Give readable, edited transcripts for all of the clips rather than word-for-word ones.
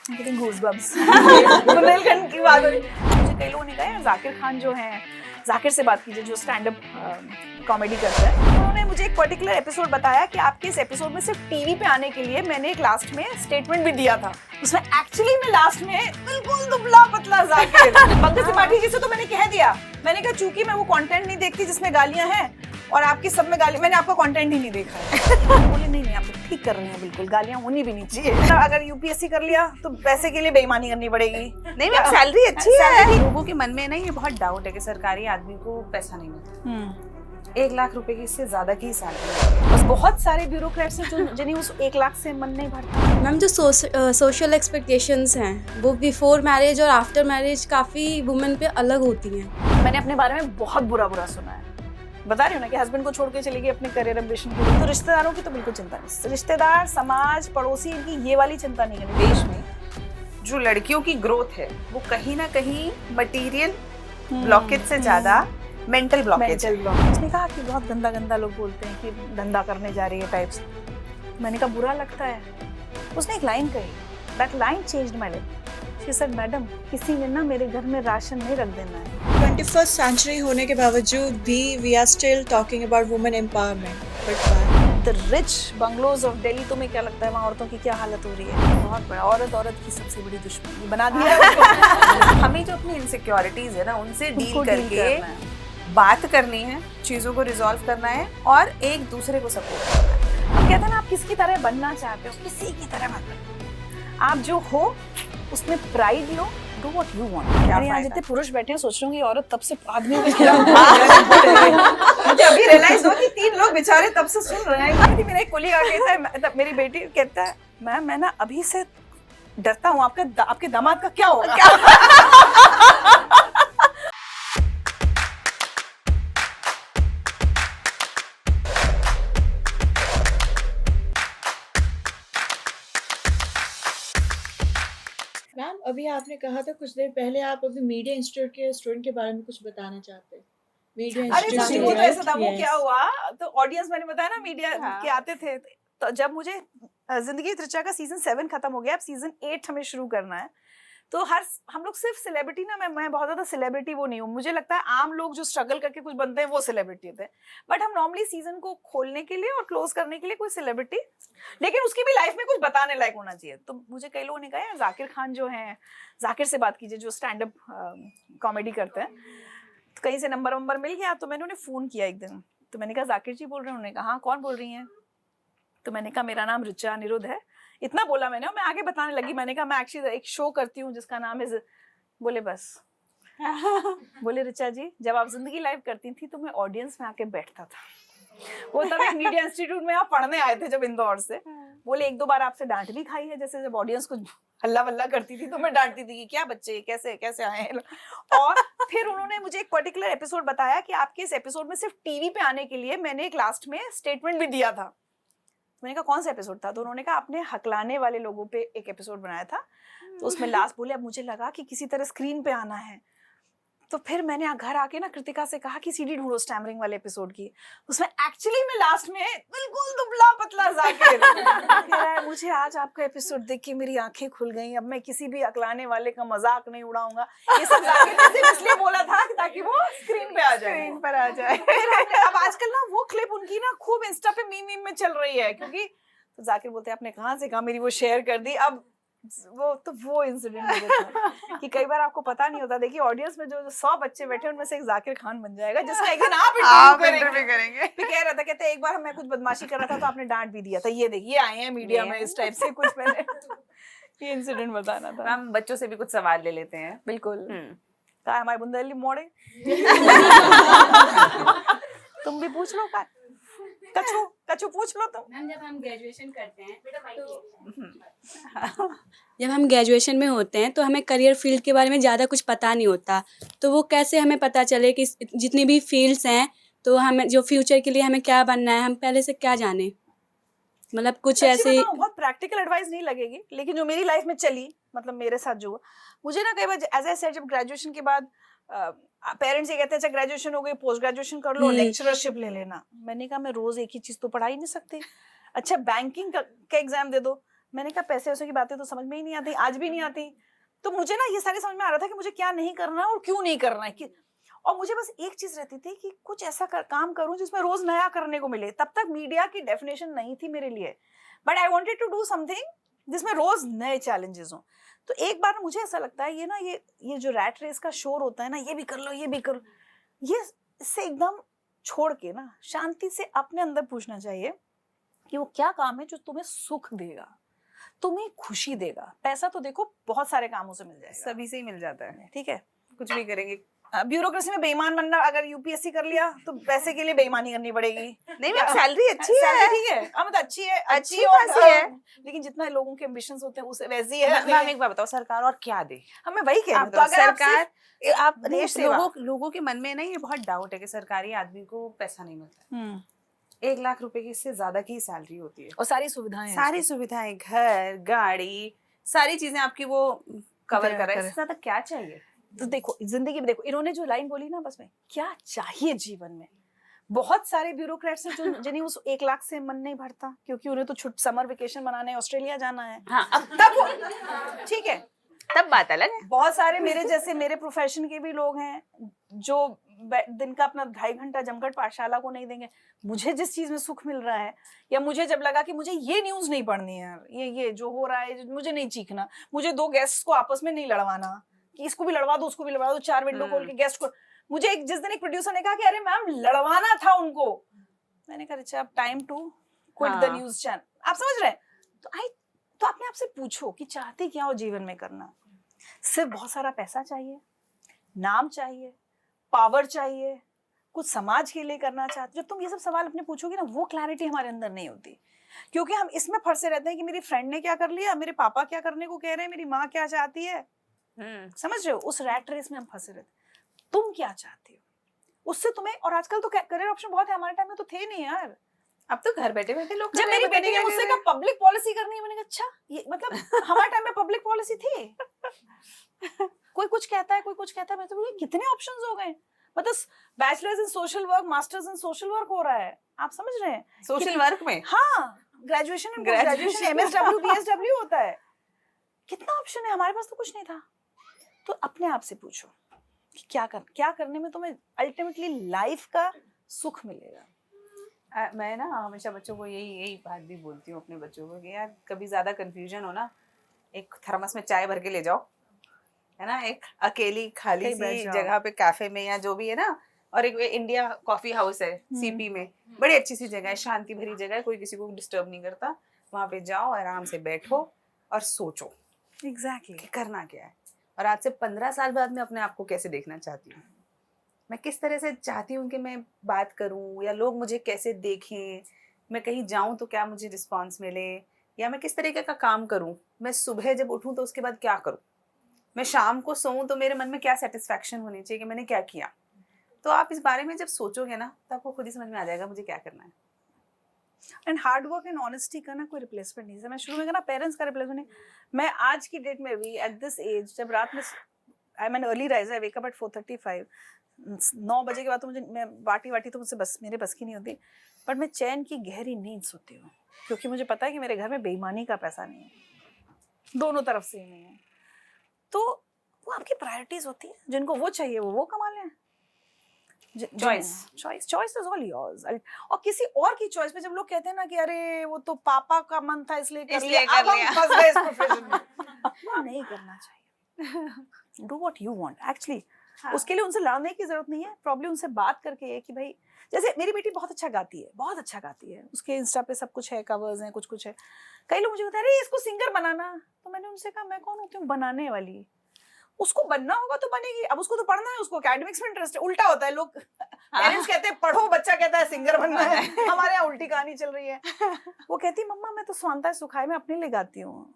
getting goosebumps। Bundelkhand की बात हो रही। मुझे कई लोगों ने कहा है जाकिर खान जो हैं, जाकिर से बात कीजिए जो स्टैंड अप कॉमेडी करते हैं, उन्होंने मुझे एक पर्टिकुलर एपिसोड बताया कि आपके इस एपिसोड में सिर्फ टीवी पे आने के लिए मैंने एक लास्ट में स्टेटमेंट भी दिया था। उसमें एक्चुअली में लास्ट में बिल्कुल दुबला पतला जाकिर पंकज त्रिपाठी जी से तो मैंने कह दिया, मैंने कहा चूंकि मैं वो कंटेंट नहीं देखती जिसमें गालियां हैं और आपकी सब में गाली, मैंने आपका कंटेंट ही नहीं देखा है। बोले नहीं आप तो ठीक कर रही हैं, बिल्कुल गालियां होनी भी नहीं चाहिए। अगर यूपीएससी कर लिया तो पैसे के लिए बेईमानी करनी पड़ेगी। नहीं मैम, सैलरी अच्छी है। लोगों के मन में ना ये बहुत डाउट है कि सरकारी आदमी को पैसा नहीं मिलता। 1 लाख रुपए की इससे ज्यादा की सैलरी है। बस बहुत सारे ब्यूरोक्रेट्स हैं जो जिन्हें उस 1 लाख से मन नहीं भरता। मैम जो सोशल एक्सपेक्टेशंस हैं वो बिफोर मैरिज और आफ्टर मैरिज काफ़ी वुमेन पे अलग होती हैं। मैंने अपने बारे में बहुत बुरा सुना है। बता रही हूँ ना कि हस्बैंड को छोड़ के चली गई अपने करियर एम्बिशन के लिए, तो रिश्तेदारों की तो बिल्कुल चिंता नहीं। रिश्तेदार, समाज, पड़ोसी, इनकी ये वाली चिंता नहीं करनी। देश में जो लड़कियों की ग्रोथ है वो कहीं ना कहीं मटेरियल ब्लॉकेज से ज्यादा मेंटल ब्लॉकेज है। उसने कहा कि बहुत गंदा लोग बोलते हैं कि धंधा करने जा रही है टाइप्स। मैंने कहा बुरा लगता है। उसने एक लाइन कही, that line changed my life. She said madam किसी ने ना मेरे घर में राशन नहीं रख देना है। 21st सेंचुरी होने के बावजूद भी we are still talking about women empowerment, but the rich bungalows of Delhi, तुम्हें क्या लगता है वहाँ औरतों की क्या हालत हो रही है? बहुत बड़ा, औरत की सबसे बड़ी दुश्मनी बना दिया है। हमें जो अपनी इनसिक्योरिटीज है ना उनसे डील करके बात करनी है, चीजों को रिजॉल्व करना है और एक दूसरे को सपोर्ट करना है। हम कहते हैं ना आप किसकी तरह बनना चाहते हो, किसी की तरह मत बनो। आप जो हो उसमें pride low, do what you want. यहाँ जितने पुरुष बैठे हैं सोच रहे होंगे औरत तब से आदमियों के खिलाफ। मुझे अभी रियलाइज हुआ कि 3 लोग बेचारे तब से सुन रहे हैं। मेरा एक कोलीग कहता है, मेरी बेटी कहता है मैम मैं ना अभी से डरता हूँ आपके दामाद का क्या होगा। मैम अभी आपने कहा था कुछ देर पहले आप अभी मीडिया इंस्टीट्यूट के स्टूडेंट के बारे में कुछ बताना चाहते हैं। मीडिया अरे इंस्टीट्यूट वो तो ऐसा था, वो क्या हुआ तो ऑडियंस, मैंने बताया ना मीडिया के आते थे, तो जब मुझे जिंदगी त्रिचा का सीजन 7 खत्म हो गया, अब सीजन 8 हमें शुरू करना है, तो हम लोग सिर्फ सेलिब्रिटी ना, मैं बहुत ज्यादा सेलिब्रिटी वो नहीं हूँ। मुझे लगता है आम लोग जो स्ट्रगल करके कुछ बनते हैं वो सेलिब्रिटी होते हैं, बट हम नॉर्मली सीजन को खोलने के लिए और क्लोज करने के लिए कोई सेलिब्रिटी, लेकिन उसकी भी लाइफ में कुछ बताने लायक होना चाहिए। तो मुझे कई लोगों ने कहा जाकिर खान जो हैं, जाकिर से बात कीजिए जो स्टैंड अप कॉमेडी करते हैं, तो कहीं से नंबर मिल गया, तो मैंने उन्हें फोन किया एक दिन, तो मैंने कहा जाकिर जी बोल रहे हैं? उन्होंने कहा हाँ कौन बोल रही हैं? तो मैंने कहा मेरा नाम ऋचा अनिरुद्ध है, इतना बोला मैंने, और मैं आगे बताने लगी। मैंने कहा मैं एक्चुअली एक शो करती हूँ जिसका नाम है, बोले बस बोले ऋचा जी जब आप जिंदगी लाइव करती थी तो मैं ऑडियंस में आके बैठता था। वो तब एक मीडिया इंस्टीट्यूट में आप पढ़ने आए थे जब इंदौर से। बोले 1-2 बार आपसे डांट भी खाई है, जैसे जब ऑडियंस कुछ हल्ला वल्ला करती थी तो मैं डांटती थी कि क्या बच्चे कैसे आए हैं। और फिर उन्होंने मुझे एक पर्टिकुलर एपिसोड बताया कि आपके इस एपिसोड में सिर्फ टीवी पे आने के लिए मैंने एक लास्ट में स्टेटमेंट भी दिया था। मैंने कहा कौन सा एपिसोड था? तो उन्होंने कहा आपने हकलाने वाले लोगों पे एक एपिसोड बनाया था, तो उसमें लास्ट बोले अब मुझे लगा कि किसी तरह स्क्रीन पे आना है। तो फिर मैंने घर आके ना कृतिका से कहा कि सीडी ढूंढो स्टैमरिंग वाले एपिसोड की। उसमें एक्चुअली में लास्ट में बिल्कुल दुबला पतला जाकिर कह रहा है मुझे आज आपका एपिसोड देख के मेरी आंखें खुल गई, अब मैं किसी भी अकलाने वाले का मजाक नहीं उड़ाऊंगा। ये सब जाकिर ने सिर्फ इसलिए बोला था ताकि वो स्क्रीन पे आ जाए, स्क्रीन पर आ जाए। अब आजकल ना वो क्लिप उनकी ना खूब इंस्टा पे मीम में चल रही है, क्योंकि तो जाकिर बोलते हैं आपने कहाँ से कहा, मेरी वो शेयर कर दी। अब वो इंसिडेंट मुझे था कि कई बार आपको पता नहीं होता। देखिए ऑडियंस में जो 100 बच्चे बैठे उनमें से एक जाकिर खान बन जाएगा जिसका एक दिन आप इंटरव्यू करेंगे। फिर कह रहा था, कहते एक बार मैं कुछ बदमाशी कर रहा था तो आपने डांट भी दिया था, ये देखिए आए हैं मीडिया में इस टाइप से कुछ। मैंने ये इंसिडेंट बताना था। हम बच्चों से भी कुछ सवाल ले लेते हैं। बिल्कुल। कहा हमारे बुंदेली मोड़े तुम भी पूछ लो, का कछु पूछ लो तुम। मैम जब हम ग्रेजुएशन करते हैं जब हम ग्रेजुएशन में होते हैं तो हमें करियर फील्ड के बारे में ज़्यादा कुछ पता नहीं होता, तो वो कैसे हमें पता चले कि जितनी भी फील्ड्स हैं तो हमें जो फ्यूचर के लिए हमें क्या बनना है, हम पहले से क्या जाने? मतलब कुछ ऐसे बहुत प्रैक्टिकल एडवाइस नहीं लगेगी, लेकिन जो मेरी लाइफ में चली, मतलब मेरे साथ जो हुआ, मुझे ना कई बार एज आई सेड, जब ग्रेजुएशन के बाद पेरेंट्स ये कहते हैं अच्छा ग्रेजुएशन हो गई पोस्ट ग्रेजुएशन कर लो, लेक्चरशिप ले लेना। मैंने कहा मैं रोज एक ही चीज तो पढ़ा ही नहीं सकती। अच्छा बैंकिंग का एग्जाम दे दो, मैंने कहा पैसे वैसे की बातें तो समझ में ही नहीं आती, आज भी नहीं आती। तो मुझे ना ये सारी समझ में आ रहा था कि मुझे क्या नहीं करना है और क्यों नहीं करना है, और मुझे बस एक चीज रहती थी कि कुछ ऐसा काम करूं जिसमें रोज नया करने को मिले। तब तक मीडिया की डेफिनेशन नहीं थी मेरे लिए, but I wanted to do something जिसमें रोज नए चैलेंजेस हों। तो एक बार मुझे ऐसा लगता है ये जो रैट रेस का शोर होता है ना, ये भी कर लो, ये भी कर लो, ये इससे एकदम छोड़ के ना शांति से अपने अंदर पूछना चाहिए कि वो क्या काम है जो तुम्हें सुख देगा, तुम्हें खुशी देगा। पैसा तो देखो बहुत सारे कामों से मिल जाएगा, सभी से ही मिल जाता है, ठीक है, कुछ भी करेंगे। ब्यूरोक्रेसी में बेईमान बनना, अगर यूपीएससी कर लिया तो पैसे के लिए बेईमानी करनी पड़ेगी। नहीं मैम, सैलरी अच्छी है, सैलरी ठीक है, हाँ मतलब अच्छी है, अच्छी खासी है, लेकिन जितना लोगों के एम्बिशंस होते हैं उसे वैसी है। मैम एक बात बताओ, सरकार और क्या दे? हमें वही कह रही हूँ, तो अगर सरकार आप देश सेवा, लोगों के मन में ना ये बहुत डाउट है कि सरकारी आदमी को पैसा नहीं मिलता। 1 लाख रुपए की इससे ज्यादा की सैलरी होती है और सारी सुविधाएं, घर, गाड़ी, सारी चीजें आपकी वो कवर कर रहा है। इससे ज्यादा क्या चाहिए? तो देखो जिंदगी में देखो, इन्होंने जो लाइन बोली ना, बस में क्या चाहिए जीवन में। बहुत सारे ब्यूरोक्रेट्स हैं जो जिन्हें उस 1 लाख से मन नहीं भरता, क्योंकि उन्हें तो समर वेकेशन मनाने ऑस्ट्रेलिया जाना है। हाँ, अब तब ठीक है, तब बात अलग है। बहुत सारे मेरे जैसे मेरे प्रोफेशन के भी लोग हैं जो दिन का अपना 2.5 घंटा जमघट पाठशाला को नहीं देंगे। मुझे जिस चीज में सुख मिल रहा है, या मुझे जब लगा कि मुझे ये न्यूज नहीं पढ़नी है यार, ये जो हो रहा है मुझे नहीं चीखना, मुझे 2 गेस्ट को आपस में नहीं लड़वाना कि इसको भी लड़वा दो उसको भी लड़वा दो, 4 विंडो खोल के गेस्ट को। मुझे जिस दिन एक प्रोड्यूसर ने कहा कि अरे मैम लड़वाना था उनको, मैंने कहा अच्छा अब time to quit the news channel. आप समझ रहे हैं? तो अपने आप से पूछो कि चाहते क्या हो जीवन में करना। सिर्फ बहुत सारा पैसा चाहिए, नाम चाहिए, पावर चाहिए, कुछ समाज के लिए करना चाहते? जब तुम ये सब सवाल अपने पूछोगे ना, वो क्लैरिटी हमारे अंदर नहीं होती, क्योंकि हम इसमें फंसे रहते हैं कि मेरी फ्रेंड ने क्या कर लिया, मेरे पापा क्या करने को कह रहे हैं, मेरी माँ क्या चाहती है। समझ रहे हो? उस रैट रेस में हम फंसे रहते। तुम क्या चाहते हो उससे तुम्हें, और आजकल तो करियर ऑप्शन बहुत है, हमारे टाइम में तो थे नहीं यार। अब तो घर बैठे बैठे लोग। जब मेरी बेटी ने मुझसे कहा पब्लिक पॉलिसी करनी है, मैंने कहा अच्छा, ये मतलब हमारे टाइम में पब्लिक पॉलिसी थी? कोई कुछ कहता है, कोई कुछ कहता है, मैं तो कितने ऑप्शंस हो गए। मतलब bachelors in social work, masters in social work हो रहा है, आप समझ रहे हैं? सोशल वर्क में हाँ, ग्रेजुएशन MSW PSW होता है। कितना ऑप्शन है, हमारे पास तो कुछ नहीं था। तो अपने आप से पूछो कि क्या करने में तुम्हें अल्टीमेटली लाइफ का सुख मिलेगा। मैं ना हमेशा बच्चों को यही बात भी बोलती हूँ अपने बच्चों को कि यार कभी ज्यादा कंफ्यूजन हो ना, एक थर्मस में चाय भर के ले जाओ, है ना, एक अकेली खाली सी जगह पे कैफे में या जो भी है ना, और एक इंडिया कॉफी हाउस है सीपी में, बड़ी अच्छी सी जगह है, शांति भरी जगह है, कोई किसी को डिस्टर्ब नहीं करता। वहां पे जाओ, आराम से बैठो और सोचो एग्जैक्टली करना क्या है, और आज से 15 साल बाद मैं अपने आप को कैसे देखना चाहती हूँ, मैं किस तरह से चाहती हूँ कि मैं बात करूँ, या लोग मुझे कैसे देखें, मैं कहीं जाऊँ तो क्या मुझे रिस्पॉन्स मिले, या मैं किस तरीके का काम करूँ, मैं सुबह जब उठूँ तो उसके बाद क्या करूँ, मैं शाम को सोऊं तो मेरे मन में क्या सेटिस्फैक्शन होनी चाहिए कि मैंने क्या किया। तो आप इस बारे में जब सोचोगे ना तो आपको खुद ही समझ में आ जाएगा मुझे क्या करना है। And hard work and honesty का ना कोई रिप्लेसमेंट नहीं है। मैं शुरू में कहना पेरेंट्स का रिप्लेसमेंट नहीं, मैं आज की डेट में भी एट दिस एज, जब रात में I am an early riser, I wake up at 4:35, 9 बजे के बाद तो मुझे, मैं वाटी तो मुझसे बस मेरे बस की नहीं होती, बट मैं चैन की गहरी नींद सोती हूँ, क्योंकि मुझे पता है कि मेरे घर में बेईमानी का पैसा नहीं है, दोनों तरफ से नहीं है। तो वो आपकी प्रायोरिटीज होती है, जिनको वो चाहिए वो कमा लें। Choice is all yours. और किसी और की चॉइस पे जब लोग कहते हैं ना कि अरे वो तो पापा का मन था इसलिए कर लिया, अब हम फंस गए इस प्रोफेशन में, वो नहीं करना चाहिए। Do what you want actually. उसके लिए उनसे लड़ने की जरूरत नहीं है, प्रॉब्लम उनसे बात करके है कि भाई, जैसे मेरी बेटी बहुत अच्छा गाती है, उसके इंस्टा पे सब कुछ है, कवर्स हैं, कुछ है। कई लोग मुझे कहते हैं अरे इसको सिंगर बनाना, तो मैंने उनसे कहा मैं कौन होती हूँ बनाने वाली, उसको बनना होगा तो बनेगी। अब उसको तो पढ़ना है, उसको एकेडमिक्स में इंटरेस्ट है। उल्टा होता है, लोग पेरेंट्स कहते हैं पढ़ो, बच्चा कहता है सिंगर बनना है। हमारे यहाँ उल्टी कहानी चल रही है। वो कहती है मम्मा मैं तो स्वांता सुखाए में अपने लिए गाती हूँ,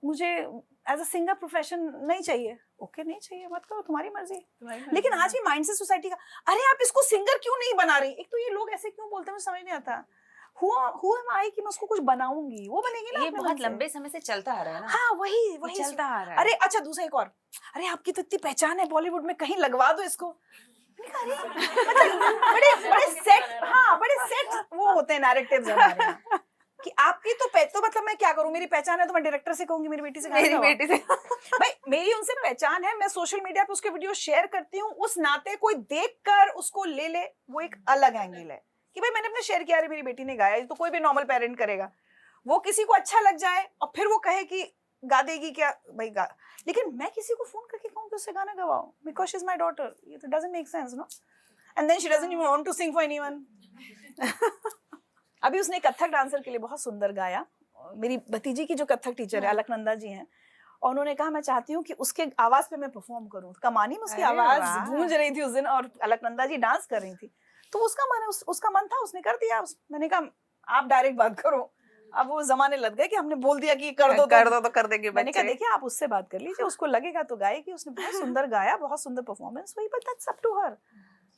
मुझे एज अ सिंगर प्रोफेशन नहीं चाहिए। ओके नहीं चाहिए, मत करो, तुम्हारी मर्जी। लेकिन आज भी माइंड से सोसाइटी का, अरे आप इसको सिंगर क्यों नहीं बना रही। एक तो ये लोग ऐसे क्यों बोलते हैं, मुझे समझ नहीं आता। Who am I कि मैं उसको कुछ बनाऊंगी, वो बनेगी ना। ये बहुत लंबे समय से चलता आ रहा है ना। हाँ वही चलता आ रहा है। अरे अच्छा दूसरा एक और, अरे आपकी तो इतनी पहचान है बॉलीवुड में, कहीं लगवा दो इसको। मतलब बड़े सेट, हाँ बड़े सेट वो होते हैं नैरेटिव्स हमारे यहाँ कि आपकी तो मतलब मैं क्या करूं, मेरी पहचान है तो मैं डायरेक्टर से कहूंगी मेरी बेटी से गाना मेरी गवाओ। बेटी से भाई मेरी उनसे पहचान है, मैं सोशल मीडिया पे उसके वीडियो शेयर करती हूँ, उस नाते कोई देखकर उसको ले ले वो एक अलग एंगल है कि भाई मैंने अपने शेयर किया, अरे मेरी बेटी ने गाया, तो कोई भी नॉर्मल पेरेंट करेगा, वो किसी को अच्छा लग जाए और फिर वो कहे कि गा देगी क्या भाई गा, लेकिन मैं किसी को फोन करके कहूँ कि उससे गाना गवाओ because she is my daughter, ये तो doesn't make sense no, and then she doesn't even want to sing for anyone. अभी उसने कथक डांसर के लिए बहुत सुंदर गाया, मेरी भतीजी की जो कथक टीचर है अलकनंदा जी हैं, और उन्होंने कहा मैं चाहती हूँ कि उसके आवाज पे मैं परफॉर्म करूँ, कमानी में उसकी आवाज गूंज रही थी उस दिन और अलकनंदा जी डांस कर रही थी, तो उसका मन था, उसने कर दिया। मैंने कहा आप डायरेक्ट बात करो, अब वो जमाने लग गए कि हमने बोल दिया कि कर दो तो कर देंगे, मैंने कहा देखिए आप उससे बात कर लीजिए, उसको लगेगा तो गाएगी, उसने बहुत सुंदर गाया, बहुत सुंदर परफॉर्मेंस हुई, but that's up to her,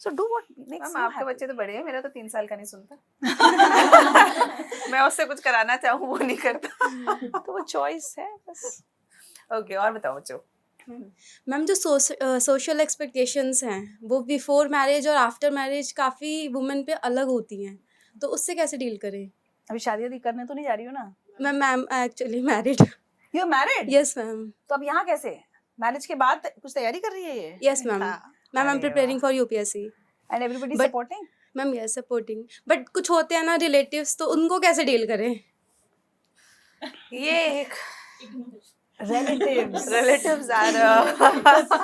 so do what makes you. आपके बच्चे तो बड़े हैं, मेरा तो 3 साल का नहीं सुनता। मैं उससे कुछ कराना चाहूँ वो नहीं करता। तो वो चॉइस है बस। ओके, और बताओ बच्चों। मैम जो सोशल एक्सपेक्टेशंस हैं वो बिफोर मैरिज और आफ्टर मैरिज काफ़ी वुमेन पे अलग होती हैं, तो उससे कैसे डील करें? अभी शादी करने तो नहीं जा रही हो ना? Ma'am actually married. You are married? Yes ma'am. तो अब यहाँ कैसे, मैरिज के बाद कुछ तैयारी कर रही है ये? Yes ma'am. Ma'am I am preparing for UPSC. And everybody But- supporting? Ma'am yes supporting, but कुछ होते हैं ना रिलेटिव्स, तो उनको कैसे डील करें? ये एक रिलेटिव्स आर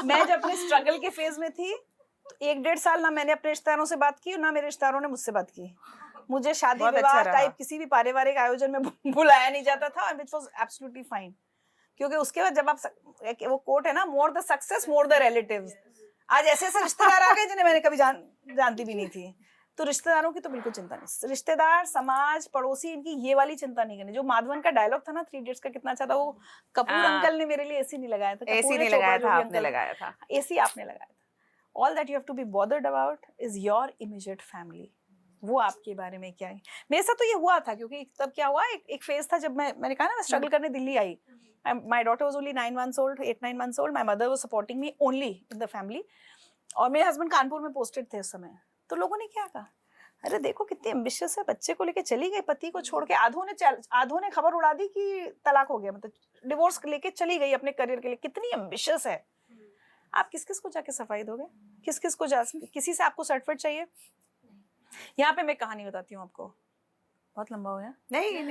मैं जब अपने स्ट्रगल के फेज में थी तो 1-1.5 साल ना मैंने अपने रिश्तेदारों से बात की, ना मेरे रिश्तेदारों ने मुझसे बात की। मुझे शादी बहुत विवाह अच्छा रहा। टाइप किसी भी पारिवारिक आयोजन में बुलाया नहीं जाता था, and it was absolutely fine, क्योंकि उसके बाद जब आप वो कोट है ना, more the success more the relatives, आज ऐसे ऐसे रिश्तेदार आ गए जिन्हें मैंने कभी जानती भी नहीं थी, तो रिश्तेदारों की तो बिल्कुल चिंता नहीं, रिश्तेदार समाज पड़ोसी इनकी ये वाली चिंता नहीं करनी। जो माधवन का डायलॉग था ना 3 इडियट्स का, कितना अच्छा था वो, कपूर हाँ। अंकल ने मेरे लिए एसी नहीं लगाया था, एसी नहीं लगाया था, आपने लगाया था। एसी आपने लगाया था। All that you have to be bothered about is your immediate family, वो आपके बारे में क्या है। मेरे साथ तो ये हुआ था, क्योंकि तब क्या हुआ, एक फेज था जब मैंने कहा ना मैं स्ट्रगल करने दिल्ली आई, my daughter was only 9 months old, 8-9 months old, my mother was supporting me only in the family, और मेरे हस्बैंड कानपुर में पोस्टेड थे उस समय। तो लोगों ने क्या कहा, अरे देखो कितनी एम्बिशियस है, बच्चे को लेके चली गई, पति को छोड़ के, आधों ने खबर उड़ा दी कि तलाक हो गया, मतलब डिवोर्स लेके चली गई अपने करियर के लिए, कितनी एम्बिशियस है। आप किस किस को जाके सफाई दोगे, किस किस को किसी से आपको सर्टिफिकेट चाहिए? यहाँ पे मैं कहानी बताती हूँ आपको, बहुत लंबा हो गया। नहीं,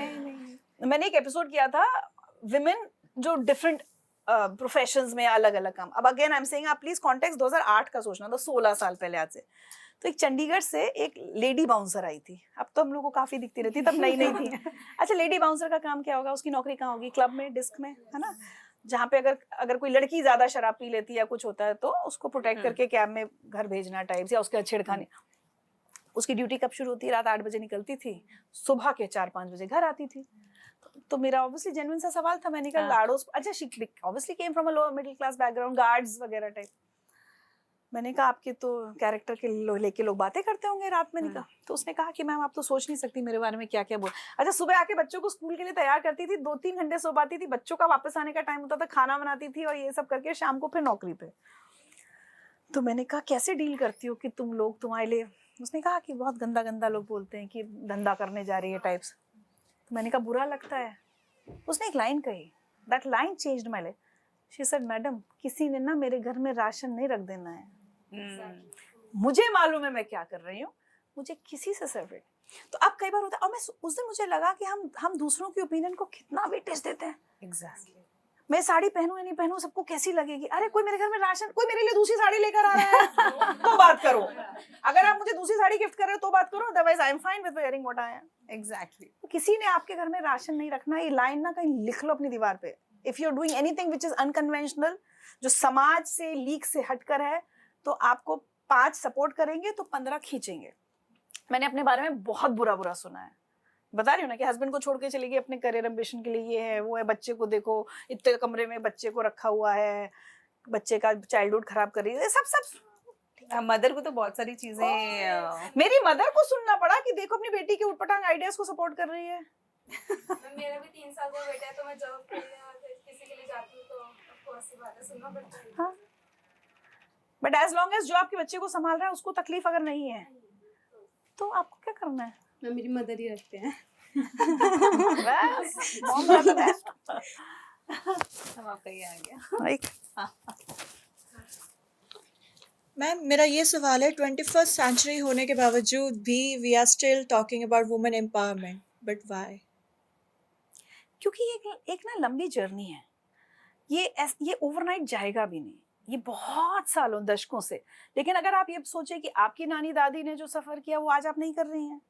मैंने एक एपिसोड किया था विमेन जो डिफरेंट प्रोफेशंस में अलग अलग काम। अब अगेन आई एम सेइंग, आप प्लीज कॉन्टेक्स्ट 2008 का सोचना, तो 16 साल पहले आज से। तो एक चंडीगढ़ से एक लेडी बाउंसर आई थी, अब तो हम लोग को काफी दिखती रहती, तब नई नई थी। अच्छा, लेडी बाउंसर का काम क्या होगा, उसकी नौकरी कहाँ होगी, क्लब में, डिस्क में, है ना, जहाँ पे अगर कोई लड़की ज्यादा शराब पी लेती है या कुछ होता है तो उसको प्रोटेक्ट करके कैब में घर भेजना टाइप, या उसके छेड़खानी। उसकी ड्यूटी कब शुरू होती है, रात 8 बजे निकलती थी, सुबह के 4-5 बजे घर आती थी। तो मेरा ऑब्वियसली जेन्युइन सा सवाल था, मैंने कहा लाड़ोस, अच्छा she obviously came from a lower middle class background, guards वगैरह टाइप। मैंने कहा आपके तो कैरेक्टर के लेके लोग बातें करते होंगे रात में, निकला। तो उसने कहा कि मैम आप तो सोच नहीं सकती मेरे बारे में क्या क्या बोल। अच्छा, सुबह आके बच्चों को स्कूल के लिए तैयार करती थी, 2-3 घंटे सो पाती थी, बच्चों का वापस आने का टाइम होता था, खाना बनाती थी और ये सब करके शाम को फिर नौकरी पे। तो मैंने कहा कैसे डील करती हो कि तुम लोग तुम्हारे लिए, उसने कहा कि बहुत गंदा गंदा लोग बोलते हैं कि धंधा करने जा रही है टाइप्स। तो मैंने कहा बुरा लगता है। उसने एक लाइन कही, that line changed my life. She said madam किसी ने ना मेरे घर में राशन नहीं रख देना है, मुझे मालूम है मैं क्या कर रही हूँ, मुझे किसी से सर्विट। तो अब कई बार होता है, और मैं उस दिन मुझे लगा कि हम दूसरों की ओपिनियन को कितना वेटेज देते हैं। एग्जैक्टली। मैं साड़ी पहनूं या नहीं पहनूं सबको कैसी लगेगी, अरे कोई मेरे घर में राशन, कोई मेरे लिए दूसरी साड़ी लेकर आ रहा है तो बात करो, अगर आप मुझे दूसरी साड़ी गिफ्ट कर रहे हो तो बात करो, otherwise I am fine with wearing what I M. Exactly. किसी ने आपके घर में राशन नहीं रखना, ये लाइन ना कहीं लिख लो अपनी दीवार पे। If you are doing anything which is unconventional, जो समाज से लीक से हटकर है, तो आपको 5 सपोर्ट करेंगे तो 15 खींचेंगे। मैंने अपने बारे में बहुत बुरा सुना है, बता रही हूँ ना कि हस्बैंड को छोड़ के चली गई अपने करियर एम्बिशन के लिए, ये है वो है, बच्चे को देखो इतने कमरे में बच्चे को रखा हुआ है, बच्चे का चाइल्डहुड खराब कर रही है, सब मदर को तो बहुत सारी चीजें मेरी मदर को सुनना पड़ा कि देखो अपनी बेटी के उटपटांग आइडियाज को सपोर्ट कर रही है। मेरा भी 3 साल का बेटा है, तो मैं जॉब के लिए किसी के लिए जाती हूँ तो ऑफ कोर्स ये बातें सुनना पड़ता है। हाँ, बट एज लॉन्ग एज जो आपके बच्चे को संभाल रहा है उसको तकलीफ अगर नहीं है तो आपको क्या करना है। मेरी मदर ही रखते हैं। बस मॉम आर द बेस्ट। अब आपका ये आ गया। लाइक मैम मेरा ये सवाल है 21st सेंचुरी होने के बावजूद भी we are still talking about women empowerment, but why? क्योंकि एक ना लंबी जर्नी है, ये ओवरनाइट जाएगा भी नहीं, ये बहुत सालों दशकों से। लेकिन अगर आप ये सोचे कि आपकी नानी दादी ने जो सफर किया वो आज आप नहीं कर रही हैं,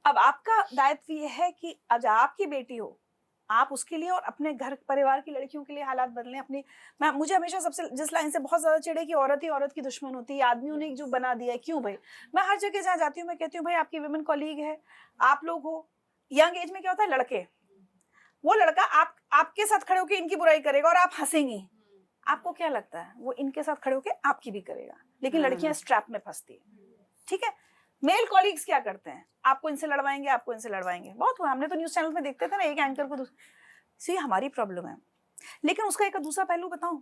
अब आपका दायित्व ये है कि आज आपकी बेटी हो, आप उसके लिए और अपने घर परिवार की लड़कियों के लिए हालात बदलें। मुझे हमेशा सबसे जिस लाइन से बहुत ज्यादा चिढ़े कि औरत ही औरत की दुश्मन होती है, आदमियों ने जो बना दिया है, क्यों भाई? मैं हर जगह जहाँ जाती हूँ मैं कहती हूँ भाई आपकी विमेन कॉलीग है, आप लोग हो। यंग एज में क्या होता है, लड़के, वो लड़का आपके साथ खड़े होकर इनकी बुराई करेगा और आप हंसेंगी, आपको क्या लगता है वो इनके साथ खड़े होकर आपकी भी करेगा। लेकिन लड़कियां स्ट्रैप में फंसती है, ठीक है। मेल कॉलीग्स क्या करते हैं, आपको इनसे लड़वाएंगे, आपको इनसे लड़वाएंगे। बहुत हुआ, हमने तो न्यूज चैनल में देखते थे ना, एक एंकर को ये हमारी प्रॉब्लम है। लेकिन उसका एक दूसरा पहलू बताऊं,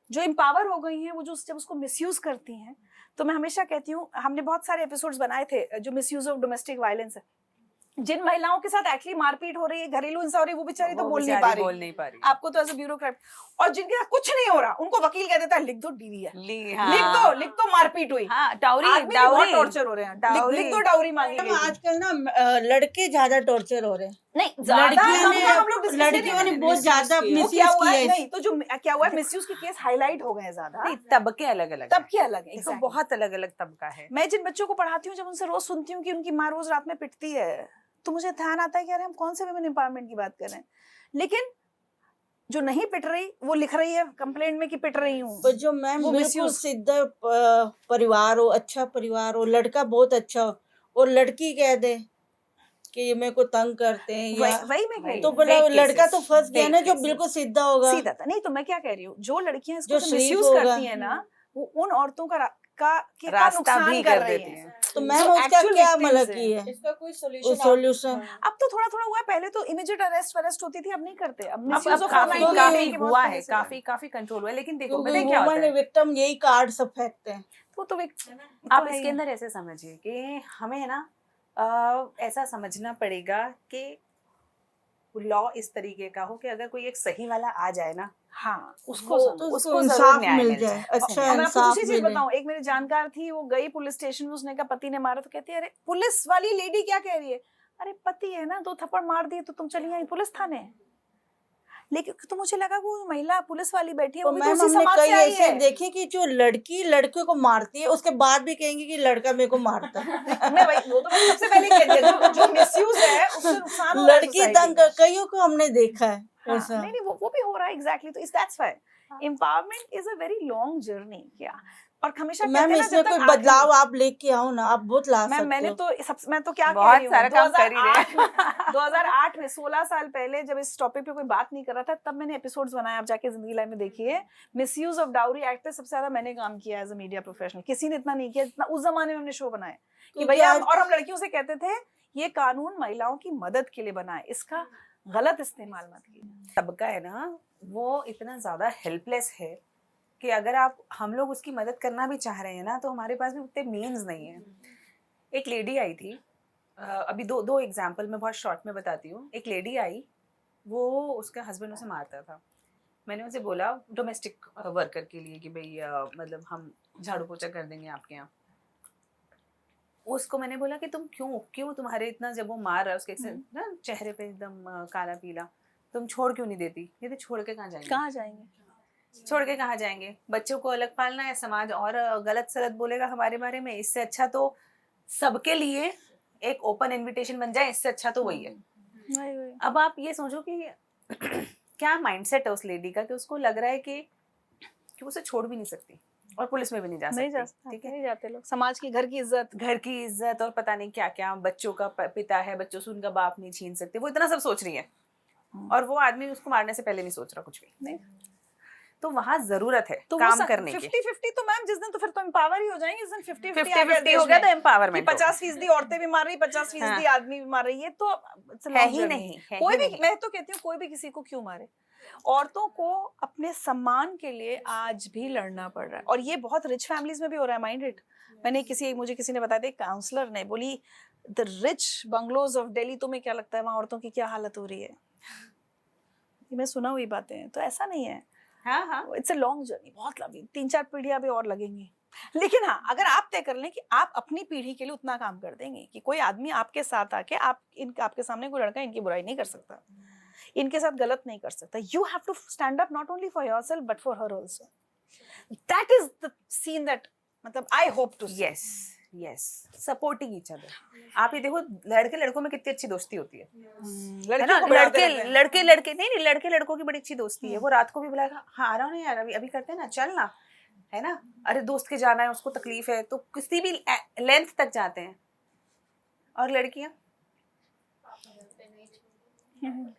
जो एम्पावर हो गई हैं वो जो जब उसको मिसयूज करती हैं, तो मैं हमेशा कहती हूँ, हमने बहुत सारे एपिसोड्स बनाए थे जो मिसयूज ऑफ डोमेस्टिक वायलेंस है, जिन महिलाओं के साथ एक्चुअली मारपीट हो रही है, घरेलू हिंसा हो रही है, वो बेचारी तो बोल नहीं पा रही। आपको तो एज अ ब्यूरोक्रेट, और जिनके साथ कुछ नहीं हो रहा उनको वकील कह देता है लिख दो डीवी है, लिख दो मारपीट हुई, डाउरी टॉर्चर हो रहे हैं, लिख दो डाउरी मांगी गई। आजकल ना लड़के ज्यादा टॉर्चर हो रहे हैं, नहीं लड़कियों ने बहुत ज्यादा मिसयूज किया है। नहीं तो जो क्या हुआ है, मिसयूज के केस हाईलाइट हो गए ज्यादा। नहीं, तबके अलग अलग, तबके अलग है, तो बहुत अलग अलग तबका है। मैं जिन बच्चों को पढ़ाती हूँ, जब उनसे रोज सुनती हूँ कि उनकी माँ रोज रात में पिटती है, तो मुझे ध्यान आता है कि अरे हम कौन से वुमेन एम्पावरमेंट की बात कर रहे हैं। लेकिन जो नहीं पिट रही वो लिख रही है कंप्लेंट में कि पिट रही हूँ। पर जो मैम बिल्कुल सीधा परिवार हो, अच्छा परिवार हो, लड़का बहुत अच्छा हो और लड़की कह दे कि मेरे को तंग करते हैं या वही मैं कह रही तो हूँ, बोला लड़का तो फंस गया ना, जो बिल्कुल सीधा होगा, सीधा था। नहीं तो मैं क्या कह रही हूँ, जो लड़कियां जो इसको मिसयूज करती हैं ना, वो उन औरतों का रास्ता भी कर कर रही देती हैं। हैं। तो मैम उसका क्या मतलब की है इसका कोई सोल्यूशन? अब तो थोड़ा थोड़ा हुआ है, पहले तो इमीडिएट अरेस्ट होती थी, अब नहीं करते। अब मिसयूज ऑफ काफी हुआ है, काफी कंट्रोल हुआ है। लेकिन देखो पता है क्या होता है, विक्टिम यही कार्ड सब फेंकते हैं। वो तो आप इसके अंदर ऐसे समझिए कि हमें है ना ऐसा समझना पड़ेगा कि लॉ इस तरीके का हो कि अगर कोई एक सही वाला आ जाए ना, हाँ, उसको इंसाफ मिल जाए, अच्छा मैं आपको इंसाफ दूसरी चीज मिले। बताऊं, एक मेरी जानकार थी, वो गई पुलिस स्टेशन में, उसने कहा पति ने मारा, तो कहती है अरे पुलिस वाली लेडी क्या कह रही है, अरे पति है ना, 2 थप्पड़ मार दिए तो तुम चली आई पुलिस थाने। लेकिन तो मुझे लगा वो महिला पुलिस वाली बैठी है, वो भी तो उसी समाज से आई है। देखे कि जो लड़की लड़के को मारती है उसके बाद भी कहेंगे कि लड़का मेरे को मारता है। मैं भाई वो तो मैंने सबसे पहले कह दिया, जो मिसयूज है उससे नुकसान हो रहा है लड़की society तंग का। कईयों को हमने देखा है हाँ, ऐसा। नहीं वो भी हो रहा है एग्जैक्टली। तो that's why empowerment is a very long journey. क्या और हमेशा मैम इसमें कोई बदलाव आप लेके आओ ना, आप बहुत ला सकते हो। मैंने तो मैं तो क्या बहुत कह रही हूँ, सारा काम कर ही रहे हैं। 2008 में 16 साल पहले जब इस टॉपिक पे कोई बात नहीं कर रहा था, तब मैंने एपिसोड्स बनाए। आप जाके जिंदगी लाइव में देखिए, मिसयूज ऑफ डाउरी एक्ट पे सबसे ज्यादा मैंने काम किया एज अ मीडिया प्रोफेशनल। किसी ने इतना नहीं किया जितना उस जमाने में हमने शो बनाए कि भैया और हम लड़कियों से कहते थे ये कानून महिलाओं की मदद के लिए बना है, इसका गलत इस्तेमाल मत कीजिए। तबका है ना वो इतना ज्यादा हेल्पलेस है कि अगर हम लोग उसकी मदद करना भी चाह रहे हैं ना, तो हमारे पास भी उतने मीन्स नहीं है। एक लेडी आई थी, अभी दो एग्जांपल मैं बहुत शॉर्ट में बताती हूँ। एक लेडी आई, वो उसका हस्बैंड उसे मारता था। मैंने उनसे बोला डोमेस्टिक वर्कर के लिए कि भाई मतलब हम झाड़ू पोछा कर देंगे आपके यहाँ। उसको मैंने बोला कि तुम क्यों तुम्हारे इतना, जब वो मार रहा है उसके ना चेहरे पे एकदम काला पीला, तुम छोड़ क्यों नहीं देती? ये तो छोड़ के कहाँ जाएंगे? छोड़ के कहाँ जाएंगे? बच्चों को अलग पालना है, समाज और गलत सलत बोलेगा हमारे बारे में। इससे अच्छा तो सबके लिए एक ओपन इनविटेशन बन जाए, इससे अच्छा तो वही है। अब आप ये सोचो कि क्या माइंडसेट है उस लेडी का, कि उसको लग रहा है कि उसे छोड़ भी नहीं सकती और पुलिस में भी नहीं जा सकती। ठीक है, नहीं जाते लोग, समाज की, घर की इज्जत और पता नहीं क्या क्या, बच्चों का पिता है, बच्चों से उनका बाप नहीं छीन सकते, वो इतना सब सोच रही है। और वो आदमी उसको मारने से पहले नहीं सोच रहा कुछ भी नहीं। तो वहाँ जरूरत है तो काम करने की। 50-50 तो मैम जिस दिन तो फिर तो एम्पावर ही हो जाएंगे, जिस दिन 50-50 हो गया तो एम्पावरमेंट। 50% औरतें भी मार रही, 50% आदमी भी मार रही है, तो है ही नहीं। कोई भी, मैं तो कहती हूँ कोई भी किसी को क्यों मारे। औरतों को अपने सम्मान के लिए आज भी लड़ना पड़ रहा है, और ये बहुत रिच फैमिलीज में भी हो रहा है। माइंड इट, मुझे किसी ने बताया था, काउंसलर ने बोली the rich bungalows of Delhi, तुम्हें क्या लगता है वहाँ औरतों की क्या हालत हो रही है? ये मैं सुना हुई बातें हैं, तो ऐसा नहीं है। हाँ इट्स अ लॉन्ग जर्नी, बहुत लंबी, 3-4 पीढ़ियां भी और लगेंगी। लेकिन हाँ, अगर आप तय कर लें कि आप अपनी पीढ़ी के लिए उतना काम कर देंगे कि कोई आदमी आपके साथ आके आपके सामने कोई लड़का इनकी बुराई नहीं कर सकता, इनके साथ गलत नहीं कर सकता, you have to stand up not only for yourself but for her also. That is the scene that मतलब I hope to see. Yes, supporting each other. आप ये देखो लड़के लड़कों में कितनी अच्छी दोस्ती होती है ना, लड़के नहीं, लड़के लड़कों की बड़ी अच्छी दोस्ती है। वो रात को भी बुलाएगा, हाँ आ रहा हूँ ना यार, अभी अभी करते हैं ना, चल ना, है ना, अरे दोस्त के जाना है, उसको तकलीफ है, तो किसी भी लेंथ तक जाते हैं। और लड़कियां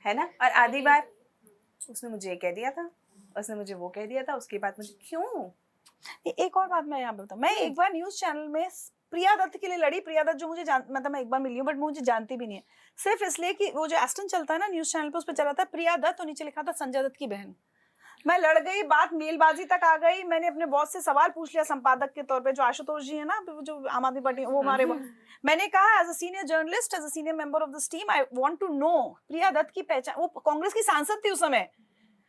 है ना, और आधी बार उसने मुझे ये कह दिया था, उसने मुझे वो कह दिया था, उसके बाद मुझे क्यों। एक और बात मैं यहाँ पे बताऊँ, मैं एक बार न्यूज चैनल में प्रिया दत्त के लिए लड़ी। प्रिया दत्त जो मुझे मतलब मैं एक बार मिली हूँ बट मुझे जानती भी नहीं है, सिर्फ इसलिए कि वो जो एस्टन चलता है ना न्यूज चैनल पे, उस पर चला था प्रिया दत्त और नीचे लिखा था संजय दत्त की बहन। मैं लड़ गई, बात मेलबाजी तक आ गई। मैंने अपने बॉस से सवाल पूछ लिया संपादक के तौर पे, जो आशुतोष जी है ना, जो आम आदमी पार्टी, वो हमारे मैंने कहा as a senior journalist, as a senior member of this team, I want to know Priya Dutt की पहचान। वो कांग्रेस की सांसद थी उस समय।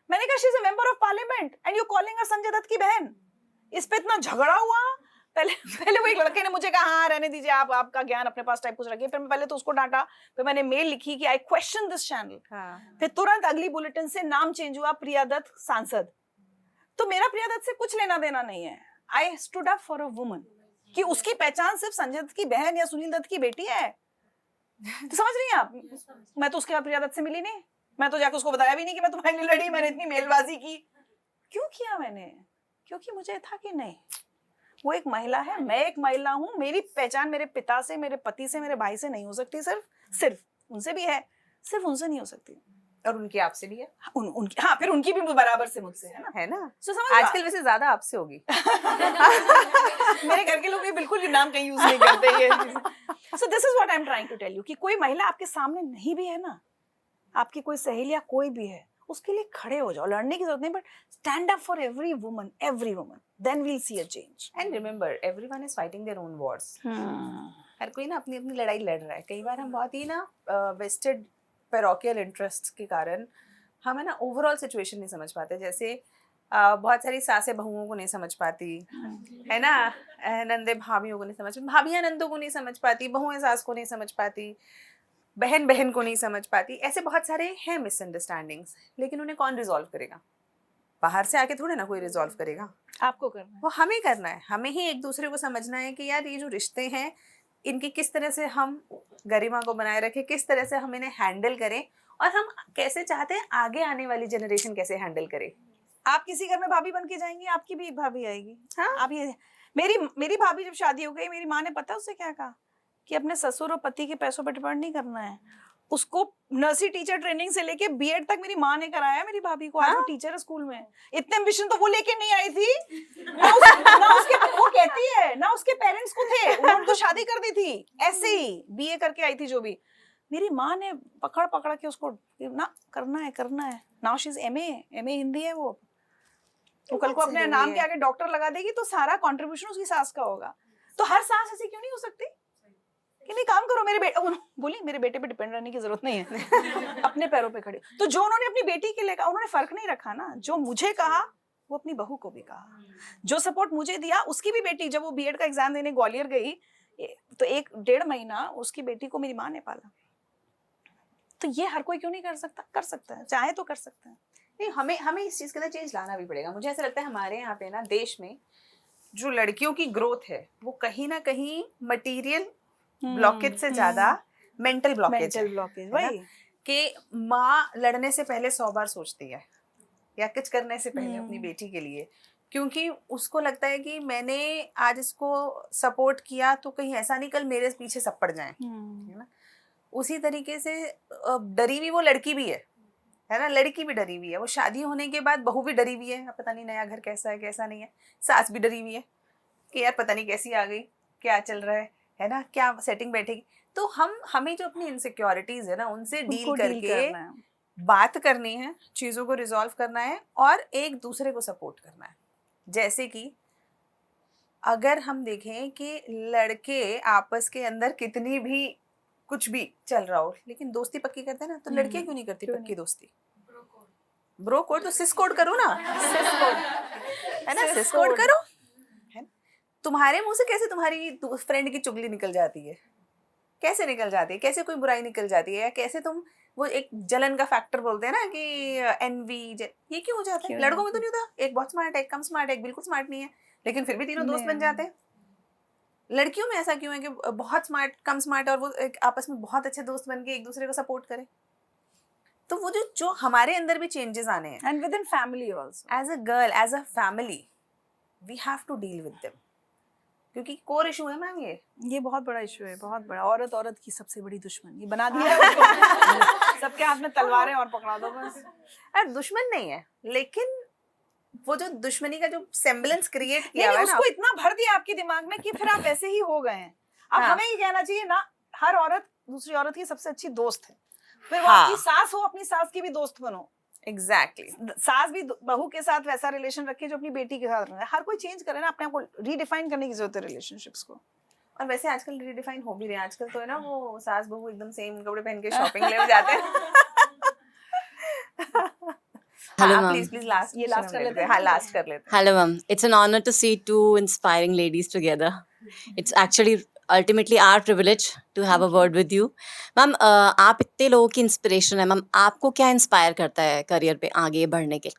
मैंने कहा she is a member of parliament and you calling her Sanjay Dutt की बहन। इस पे इतना झगड़ा हुआ। पहले वो एक लड़के ने मुझे कहा हाँ रहने दीजिए, आपका ज्ञान अपने पास टाइप कुछ रखिए। फिर मैं पहले तो उसको डांटा, फिर मैंने मेल लिखी कि आई क्वेश्चन दिस चैनल। फिर तुरंत अगली बुलेटिन से नाम चेंज हुआ, प्रिया दत्त सांसद। तो मेरा प्रिया दत्त से कुछ लेना देना नहीं है। I stood up for a woman, कि उसकी पहचान सिर्फ संजय दत्त की बहन या सुनील दत्त की बेटी है। तो समझ रही हैं आप, मैं तो उसके बाद प्रिया दत्त से मिली नहीं, मैं तो जाकर उसको बताया भी नहीं कि मैं तुम्हारे लिए लड़ी, मैंने इतनी मेलबाजी की। क्यों किया मैंने? क्योंकि मुझे था कि नहीं, वो एक महिला है, मैं एक महिला हूँ, मेरी पहचान मेरे पिता से, मेरे पति से, मेरे भाई से नहीं हो सकती, सिर्फ उनसे भी है, सिर्फ उनसे नहीं हो सकती, और उनकी आपसे भी है। उनकी हाँ, फिर उनकी भी बराबर से मुझसे है ना। So, आजकल वैसे ज्यादा आपसे होगी। मेरे घर के लोग ये बिल्कुल भी नाम कहीं यूज नहीं करते ये। So this is what I am trying to tell you, कि कोई महिला आपके सामने नहीं भी है ना, आपकी कोई सहेली या कोई भी है, उसके लिए खड़े हो जाओ, लड़ने की जरूरत नहीं, but stand up for every woman, then we'll see a change. And remember everyone is fighting their own wars. हर कोई ना अपनी अपनी लड़ाई लड़ रहा है। कई बार हम बहुत ही ना वेस्टेड पैरोकियल इंटरेस्ट के कारण हम है ना ओवरऑल सिचुएशन नहीं समझ पाते। जैसे बहुत सारी सासें बहुओं को नहीं समझ पाती, है ना, नंदे भाभियों को नहीं समझ, भाभियां नंदों को नहीं समझ पाती, बहुएं सास को नहीं समझ पाती, बहन बहन को नहीं समझ पाती। ऐसे बहुत सारे हैं मिसअंडरस्टैंडिंग्स, लेकिन उन्हें कौन रिजॉल्व करेगा? बाहर से आके थोड़े ना कोई रिजॉल्व करेगा, आपको करना है, वो हमें करना है। हमें ही एक दूसरे को समझना है कि यार ये जो रिश्ते हैं, इनकी किस तरह से हम गरिमा को बनाए रखें, किस तरह से हम इन्हें हैंडल करें, और हम कैसे चाहते हैं आगे आने वाली जनरेशन कैसे हैंडल करे। आप किसी घर में भाभी बन के जाएंगी, आपकी भी एक भाभी आएगी। हाँ, आप ये मेरी भाभी जब शादी हो गई, मेरी माँ ने पता उससे क्या कहा, कि अपने ससुर और पति के पैसों पर डिपेंड नहीं करना है। उसको नर्सरी टीचर ट्रेनिंग से लेके बीएड तक मेरी माँ ने कराया मेरी भाभी को। आज वो टीचर है स्कूल में। इतने एम्बिशन तो वो लेके नहीं आई थी ना, उसके वो कहती है ना उसके पेरेंट्स को थे, उन्होंने तो शादी कर दी थी, ऐसे ही बीए करके आई थी। जो भी मेरी माँ ने पकड़ के उसको ना करना है। Now she is MA Hindi है वो कल को अपने नाम के आगे डॉक्टर लगा देगी तो सारा कंट्रीब्यूशन उसकी सास का होगा। तो हर सास ऐसी क्यों नहीं हो सकती कि नहीं काम करो, मेरे बेटे पे डिपेंड रहने की जरूरत नहीं है, अपने पैरों पे खड़े। तो जो उन्होंने अपनी बेटी के लिए कहा, उन्होंने फर्क नहीं रखा ना। जो मुझे कहा वो अपनी बहू को भी कहा, जो सपोर्ट मुझे दिया उसकी भी बेटी, जब वो बीएड का एग्जाम देने ग्वालियर गई तो 1-1.5 महीना उसकी बेटी को मेरी माँ ने पाला। तो ये हर कोई क्यों नहीं कर सकता? कर सकता है, चाहे तो कर सकता है। नहीं, हमें इस चीज के अंदर चेंज लाना भी पड़ेगा। मुझे ऐसा लगता है हमारे यहाँ पे ना देश में जो लड़कियों की ग्रोथ है वो कहीं ना कहीं मटेरियल ब्लॉकेज से ज्यादा मेंटल ब्लॉकेज वही कि माँ लड़ने से पहले 100 बार सोचती है या कुछ करने से पहले अपनी बेटी के लिए, क्योंकि उसको लगता है कि मैंने आज इसको सपोर्ट किया तो कहीं ऐसा नहीं कल मेरे पीछे सब पड़ जाएं, है ना। उसी तरीके से डरी हुई वो लड़की भी है ना, लड़की भी डरी हुई है। वो शादी होने के बाद बहू भी डरी हुई है, पता नहीं नया घर कैसा है कैसा नहीं है। सास भी डरी हुई है कि यार पता नहीं कैसी आ गई, क्या चल रहा है ना, क्या सेटिंग बैठेगी। तो हमें जो अपनी इनसिक्योरिटीज है ना उनसे डील करके बात करनी है, चीज़ों को रिजॉल्व करना है और एक दूसरे को सपोर्ट करना है। जैसे कि अगर हम देखें कि लड़के आपस के अंदर कितनी भी कुछ भी चल रहा हो, लेकिन दोस्ती पक्की करते हैं ना, तो लड़कियां क्यों नहीं करती पक्की दोस्ती? ब्रो कोड तो सिस कोड करो ना, सिस कोड है ना, सिस कोड करो, है ना? तुम्हारे मुंह से कैसे तुम्हारी फ्रेंड की चुगली निकल जाती है, कैसे निकल जाती है, कैसे कोई बुराई निकल जाती है, या कैसे तुम वो एक जलन का फैक्टर बोलते हैं ना कि एनवी, ये क्यों हो जाता है? लड़कों में तो नहीं होता, एक बहुत स्मार्ट है, एक कम स्मार्ट है, एक बिल्कुल स्मार्ट नहीं है, लेकिन फिर भी तीनों दोस्त बन जाते हैं। लड़कियों में ऐसा क्यों है कि बहुत स्मार्ट, कम स्मार्ट, और वो एक आपस में बहुत अच्छे दोस्त बन के एक दूसरे को सपोर्ट करें? तो वो जो हमारे अंदर भी चेंजेस आने हैं, and within family also, as a girl, as a family, we have to deal with them, क्योंकि कोर इशू है मैम ये बहुत बड़ा इशू है, बहुत बड़ा। औरत की सबसे बड़ी दुश्मन, ये बना दिया है सबके हाथ में तलवारें और पकड़ा दो बस। यार दुश्मन नहीं है, लेकिन वो जो दुश्मनी का जो सेम्बलेंस क्रिएट किया नहीं, हुआ है ना, उसको इतना भर दिया आपके दिमाग में कि फिर आप वैसे ही हो गए हैं। अब हाँ। हमें ये कहना चाहिए ना, हर औरत दूसरी औरत की सबसे अच्छी दोस्त है, फिर वो हाँ। आपकी सास हो, अपनी सास की भी दोस्त बनो। एग्जैक्टली। सास भी बहू के साथ वैसा रिलेशन रखे जो अपनी बेटी के साथ रहे। हर कोई चेंज करे ना, अपने आप को रीडिफाइन करने की जरूरत है रिलेशनशिप्स को। और वैसे आजकल रीडिफाइन हो भी रहे हैं, आजकल तो है ना वो सास बहू एकदम सेम कपड़े पहन के शॉपिंग ले जाते हैं। Hello, हाँ, ma'am. प्लीज लास्ट, ये last कर लेते हैं। हाँ लास्ट कर लेते हैं। Hello, ma'am. It's an honor to see two inspiring ladies together. It's actually ultimately our privilege to have a word with you. Ma'am, आप इतने लोगों की इंस्पिरेशन है मैम, आपको क्या इंस्पायर करता है करियर पे आगे बढ़ने के?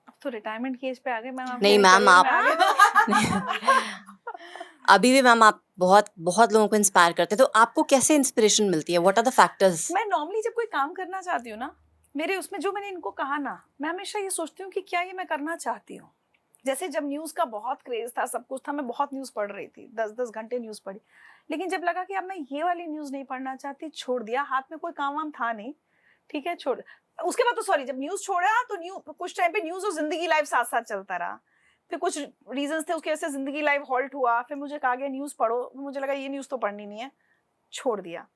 अब तो रिटायरमेंट की एज पे आ गए मैम। नहीं मैम, अभी भी मैम आप बहुत बहुत लोगों को इंस्पायर करते हैं, तो आपको कैसे इंस्पिरेशन मिलती है? What are the factors? मैं नॉर्मली जब कोई काम करना चाहती हूँ ना, मेरे उसमें जो मैंने इनको कहा ना, मैं हमेशा ये सोचती हूँ कि क्या ये मैं करना चाहती हूँ। जैसे जब न्यूज़ का बहुत क्रेज था, सब कुछ था, मैं बहुत न्यूज़ पढ़ रही थी, 10-10 घंटे न्यूज़ पढ़ी, लेकिन जब लगा कि अब मैं ये वाली न्यूज़ नहीं पढ़ना चाहती, छोड़ दिया। हाथ में कोई काम वाम था नहीं, ठीक है, छोड़। उसके बाद तो सॉरी, जब न्यूज़ छोड़ा तो कुछ टाइम पे न्यूज़ और जिंदगी लाइव साथ साथ चलता रहा। फिर कुछ रीजंस थे उसकी वजह से जिंदगी लाइव हॉल्ट हुआ। फिर मुझे कहा गया न्यूज़ पढ़ो, मुझे लगा ये न्यूज़ तो पढ़नी नहीं है, छोड़ दिया।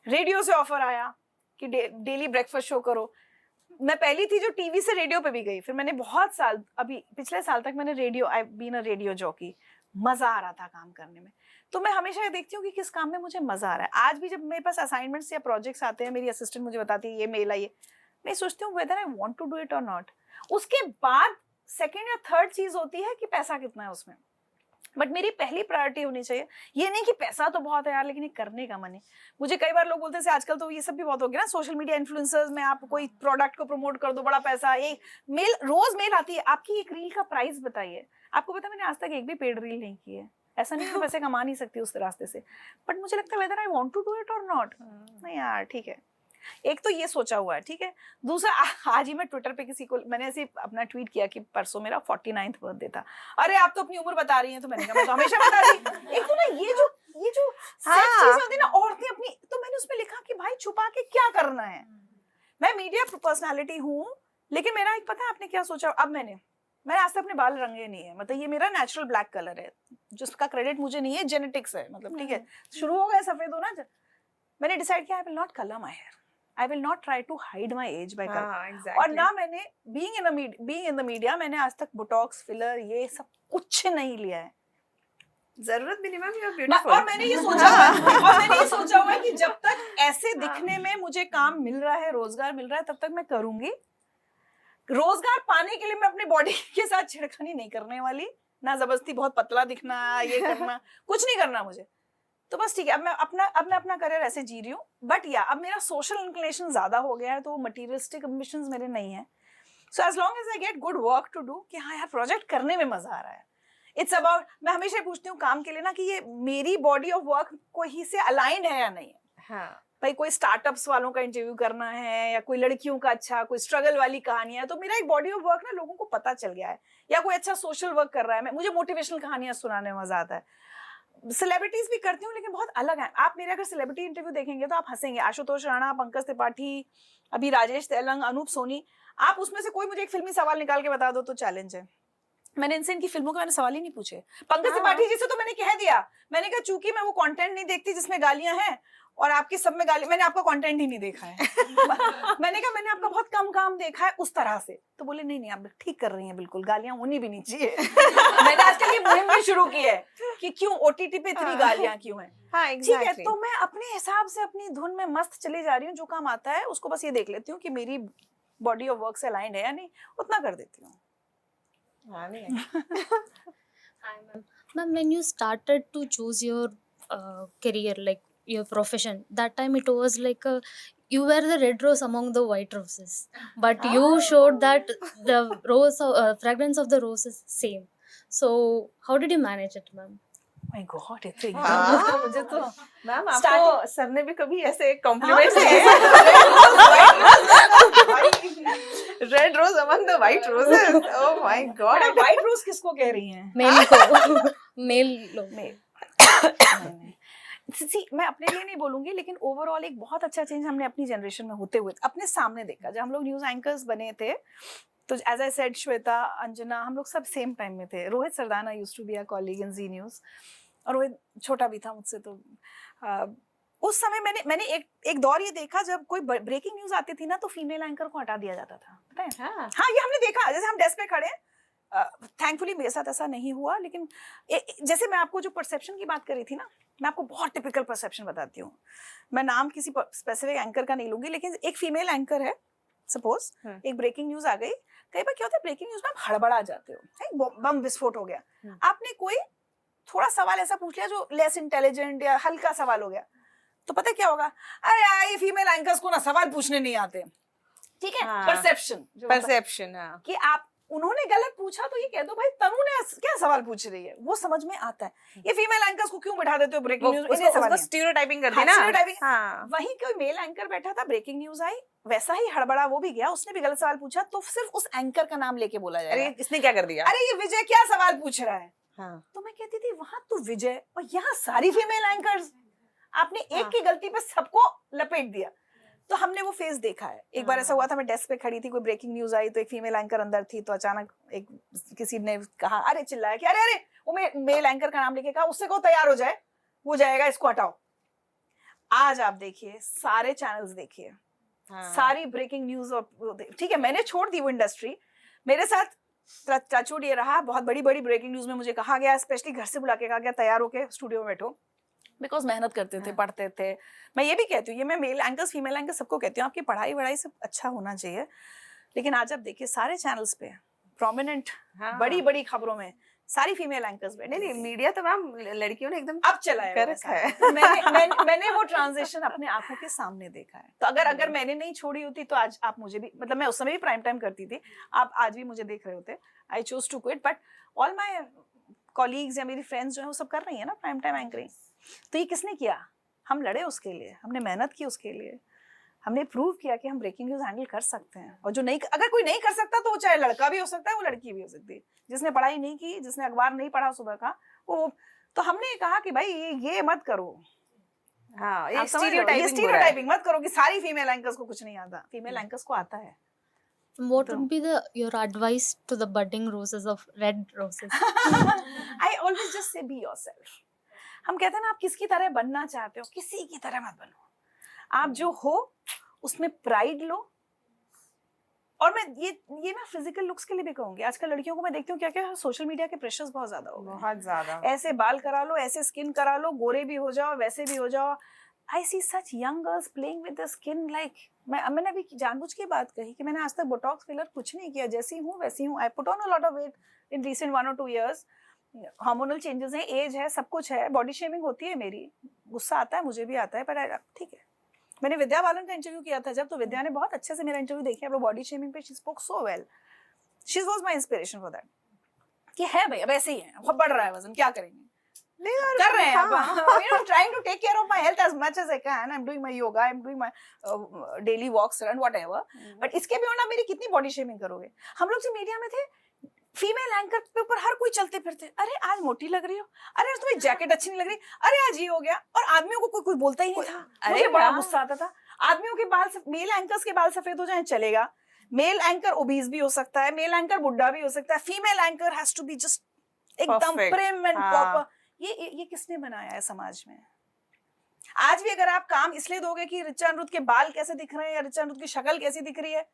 रेडियो से ऑफर आया कि डेली ब्रेकफास्ट शो करो। मैं पहली थी जो टीवी से रेडियो पे भी गई। फिर मैंने बहुत साल, अभी पिछले साल तक मैंने radio, I been a radio jockey, मजा आ रहा था काम करने में। तो मैं हमेशा ये देखती हूँ कि किस काम में मुझे मजा आ रहा है। आज भी जब मेरे पास असाइनमेंट्स या प्रोजेक्ट्स आते हैं, मेरी असिस्टेंट मुझे बताती है ये मेल आई है, मैं सोचती हूँ whether I want to do it or not. उसके बाद सेकेंड या थर्ड चीज होती है कि पैसा कितना है उसमें, बट मेरी पहली प्रायोरिटी होनी चाहिए ये नहीं कि पैसा तो बहुत है यार, लेकिन ये करने का मन है। मुझे कई बार लोग बोलते हैं आजकल तो ये सब भी बहुत हो गया ना, सोशल मीडिया इन्फ्लुएंसर्स में आप कोई प्रोडक्ट को प्रमोट कर दो, बड़ा पैसा। एक मेल, रोज मेल आती है, आपकी एक रील का प्राइस बताइए। आपको पता है मैंने आज तक एक भी पेड रील नहीं की है। ऐसा नहीं है पैसे कमा नहीं सकती उस रास्ते से, बट मुझे लगता है whether I want to do it or not. नहीं यार ठीक है, एक तो ये सोचा हुआ है, ठीक है। दूसरा, आज ही मैं ट्विटर पे किसी को, मैंने ऐसे अपना ट्वीट किया कि परसों मेरा 49th बर्थडे था। अरे आप तो अपनी उम्र बता रही हैं, तो मैंने कहा मैं तो हमेशा बता रही। एक तो ना ये जो सेक्स चीजें होती है ना, औरतें अपनी, तो मैंने उसमें लिखा कि भाई छुपा के क्या करना है। मैं मीडिया पर्सनालिटी हूँ, लेकिन मेरा एक पता है आपने क्या सोचा। अब मैंने आज तक अपने बाल रंगे नहीं है, मतलब ये मेरा नेचुरल ब्लैक कलर है, जिसका क्रेडिट मुझे नहीं है, जेनेटिक्स है, मतलब ठीक है। शुरू हो गए सफेद होना, मैंने डिसाइड किया I will not colour my hair, I will not try to hide my age by color. exactly. और ना मैंने being in the media मैंने आज तक बोटॉक्स, फिलर, ये सब कुछ नहीं लिया है। जरूरत भी नहीं मैम, यू आर ब्यूटीफुल। और मैंने ये सोचा हुआ है कि जब तक ऐसे दिखने में मुझे काम मिल रहा है, रोजगार मिल रहा है, तब तक मैं करूंगी। रोजगार पाने के लिए मैं अपनी बॉडी के साथ छिड़खानी नहीं करने वाली, ना जबरदस्ती बहुत पतला दिखना, ये करना, कुछ नहीं करना मुझे। तो बस ठीक है, अब मैं अपना करियर ऐसे जी रही हूँ। बट या अब मेरा सोशल इंक्लिनेशन ज्यादा हो गया है, तो मटीरियलिस्टिक एम्बिशंस मेरे नहीं है। So as long as I get good work to do, कि हाँ यार प्रोजेक्ट करने में मजा आ रहा है। इट्स अबाउट, मैं हमेशा पूछती हूँ काम के लिए ना कि ये मेरी बॉडी ऑफ वर्क कोई से अलाइंड है या नहीं है। हाँ, भाई कोई स्टार्टअप्स वालों का इंटरव्यू करना है, या कोई लड़कियों का अच्छा कोई स्ट्रगल वाली कहानियां है, तो मेरा एक बॉडी ऑफ वर्क ना लोगों को पता चल गया है। या कोई अच्छा सोशल वर्क कर रहा है, मुझे मोटिवेशनल कहानियां सुनाने में मजा आता है। सेलिब्रिटीज भी करती हूँ, लेकिन बहुत अलग है। आप मेरे अगर सेलिब्रिटी इंटरव्यू देखेंगे तो आप हंसेंगे। आशुतोष राणा, पंकज त्रिपाठी, अभी राजेश तेलंग, अनूप सोनी, आप उसमें से कोई मुझे एक फिल्मी सवाल निकाल के बता दो तो चैलेंज है। मैंने इनसे इनकी फिल्मों के मैंने सवाल ही नहीं पूछे। पंकज त्रिपाठी जी से तो मैंने कह दिया, मैंने कहा चूंकि मैं वो कंटेंट नहीं देखती जिसमें गालियां हैं और आपके सब में गाली, मैंने आपका कंटेंट ही नहीं देखा है। मैंने कहा मैंने आपका बहुत कम काम देखा है उस तरह से। तो बोले नहीं आप ठीक कर रही हैं, बिल्कुल गालियां होनी भी नहीं चाहिए। मैंने आजकल ये मुहिम भी शुरू की है कि क्यों OTT पे इतनी गालियां क्यों हैं। हाँ ठीक है, तो मैं अपने हिसाब से अपनी धुन में मस्त चली जा रही हूँ, जो काम आता है उसको बस ये देख लेती हूँ कि मेरी बॉडी ऑफ वर्क से अलाइंड है या नहीं, उतना कर देती हूँ। Hi, ma'am. When you started to choose your career, like your profession, that time it was like you were the red rose among the white roses, but you showed that the fragrance of the rose is same. So how did you manage it, ma'am? My God, इतने हाँ। मुझे तो ma'am आपको sir ने भी कभी ऐसे compliment red rose among the white roses. Oh my God, white rose किसको कह रही हैं? Male को male लोग। सी मैं अपने लिए नहीं बोलूंगी, लेकिन ओवरऑल एक बहुत अच्छा चेंज हमने अपनी जनरेशन में होते हुए अपने सामने देखा। जब हम लोग न्यूज एंकर्स बने थे तो as I said, Shweta, Anjana, हम लोग सब सेम टाइम में थे। Rohit Sardana used to be a colleague in Zee News, और रोहित छोटा भी था मुझसे। तो उस समय मैंने एक दौर ये देखा जब कोई ब्रेकिंग न्यूज आती थी ना तो फीमेल एंकर को हटा दिया जाता था, पता है? हाँ, ये हमने देखा। जैसे हम डेस्क पे खड़े हैं, थैंकफुली मेरे साथ ऐसा नहीं हुआ, लेकिन जैसे मैं आपको जो परसेप्शन की बात कर रही थी ना, मैं आपको बहुत टिपिकल परसेप्शन बताती हूँ। मैं नाम किसी स्पेसिफिक एंकर का नहीं लूंगी, लेकिन एक फीमेल एंकर है, सपोज एक ब्रेकिंग न्यूज आ गई। कई बार क्या होता है ब्रेकिंग न्यूज में आप हड़बड़ा जाते हो, बम विस्फोट हो गया, आपने कोई थोड़ा सवाल ऐसा पूछ लिया जो लेस इंटेलिजेंट या हल्का सवाल हो गया, तो पता क्या होगा? अरे यार ये फीमेल एंकर्स को ना सवाल पूछने नहीं आते। ठीक है, परसेप्शन कि आप उन्होंने गलत पूछा तो ये कह दो भाई तनु ने क्या सवाल पूछ रही है, वो समझ में आता है। ये फीमेल एंकर्स को क्यों बिठा देते हो ब्रेकिंग न्यूज? उसको स्टीरियोटाइपिंग कर दी ना। हाँ। वहीं कोई मेल एंकर बैठा था, ब्रेकिंग न्यूज आई, वैसा ही हड़बड़ा वो भी गया, उसने भी गलत सवाल पूछा, तो सिर्फ उस एंकर का नाम लेके बोला जाएगा, अरे इसने क्या कर दिया, अरे ये विजय क्या सवाल पूछ रहा है। हाँ। तो मैं कहती थी वहां तो विजय और यहाँ सारी फीमेल एंकर्स, आपने एक की गलती पे सबको लपेट दिया। तो हमने वो फेज देखा है। एक बार ऐसा हुआ था, मैं डेस्क पे खड़ी थी, कोई ब्रेकिंग न्यूज आई तो एक फीमेल एंकर अंदर थी, तो अचानक एक किसी ने कहा, अरे चिल्लाया कि अरे वो मेल एंकर का नाम लेके कहा, उससे कहो तैयार हो जाए, वो जाएगा, इसको हटाओ। आज आप देखिए सारे चैनल्स देखिए, सारी ब्रेकिंग न्यूज, और ठीक है मैंने छोड़ दी वो इंडस्ट्री, मेरे साथ टचवुड ये रहा, बहुत बड़ी बड़ी ब्रेकिंग न्यूज में मुझे कहा गया, स्पेशली घर से बुला के कहा गया तैयार होके स्टूडियो में बैठो, बिकॉज मेहनत करते थे, पढ़ते थे। मैं ये भी कहती हूँ, ये मैं मेल एंकर्स फीमेल एंकर्स सबको कहती हूँ, आपकी पढ़ाई वढ़ाई सब अच्छा होना चाहिए, लेकिन आज आप देखिए सारे चैनल्स पे प्रोमिनेंट बड़ी बड़ी खबरों में सारी फीमेल एंकर्स बैठे। नहीं मीडिया तो मैम लड़कियों ने एकदम अब चला है, है। मैंने वो ट्रांजिशन अपने आंखों के सामने देखा है। तो अगर मैंने नहीं छोड़ी होती तो आज आप मुझे भी, मतलब मैं उस समय भी प्राइम टाइम करती थी, आप आज भी मुझे देख रहे होते। I choose to quit, but all my colleagues या मेरी फ्रेंड्स जो है वो सब कर रही है ना प्राइम टाइम एंकरिंग। तो ये किसने किया? हम लड़े उसके लिए, हमने मेहनत की उसके लिए, हमने प्रूव किया कि हम ब्रेकिंग न्यूज हैंडल कर सकते हैं। और जो नहीं, अगर कोई नहीं कर सकता तो वो चाहे लड़का भी हो सकता है, वो लड़की भी हो सकती है, जिसने पढ़ाई नहीं की, जिसने अखबार नहीं पढ़ा सुबह का, वो तो हमने कहा कि भाई ये मत करो। हाँ, ये स्टीरियोटाइपिंग मत करो कि सारी फीमेल एंकर्स को कुछ नहीं आता। फीमेल एंकर्स को आता है। What would be your advice to the budding roses of red roses? I always just say be yourself. हम कहते हैं ना, आप किसकी तरह बनना चाहते हो, किसी की तरह मत बनो। आप जो हो उसमें प्राइड लो। और मैं ये ना फिजिकल लुक्स के लिए भी कहूंगी, आजकल लड़कियों को मैं देखती हूँ क्या क्या सोशल मीडिया के प्रेशर्स बहुत ज्यादा हो गए हैं। बहुत ज्यादा। ऐसे बाल करा लो, ऐसे स्किन करा लो, गोरे भी हो जाओ, वैसे भी हो जाओ। I see such young girls playing with the skin, like मैंने अभी जानबूझ के बात कही कि मैंने आज तक बोटॉक्स फिलर कुछ नहीं किया, जैसी हूँ वैसी हूँ। I put on a lot of weight in recent 1 or 2 years। Hormonal changes हैं, एज है, सब कुछ है, बॉडी शेमिंग होती है मेरी, गुस्सा आता है, मुझे भी आता है, पर ठीक है। मैंने विद्या बालन का इंटरव्यू किया था जब, तो विद्या ने बहुत अच्छे से मेरा इंटरव्यू देखा, वो बॉडी शेमिंग पे she spoke so well. She was my inspiration for that, कि है भाई अब ऐसे ही है, बहुत बढ़ रहा है वजन, क्या करेंगे, कर रहे हैं अब, you know, trying to take care of my health as much as I can. I'm doing my yoga, I'm doing my daily walks and whatever. But इसके भी आप मेरी कितनी बॉडी शेमिंग करोगे? हम लोग जो मीडिया में थे, फीमेल एंकर पे ऊपर हर कोई चलते फिरते, अरे आज मोटी लग रही हो, अरे आज तुम्हें जैकेट अच्छी नहीं लग रही, अरे आज ये हो गया, और आदमियों को कोई बोलता ही नहीं था। मुझे बड़ा गुस्सा आता था। आदमियों के बाल, मेल एंकर्स के बाल सफेद हो जाए चलेगा, मेल एंकर ओबीज भी हो सकता है, मेल एंकर बुड्ढा भी हो सकता है, female anchor has to be just एकदम Perfect. प्रिम एंड हाँ. प्रॉपर। ये किसने बनाया है समाज में? आज भी अगर आप काम इसलिए दोगे कि ऋचा अनिरुद्ध के बाल कैसे दिख रहे हैं या ऋचा अनिरुद्ध की शक्ल कैसी दिख रही है,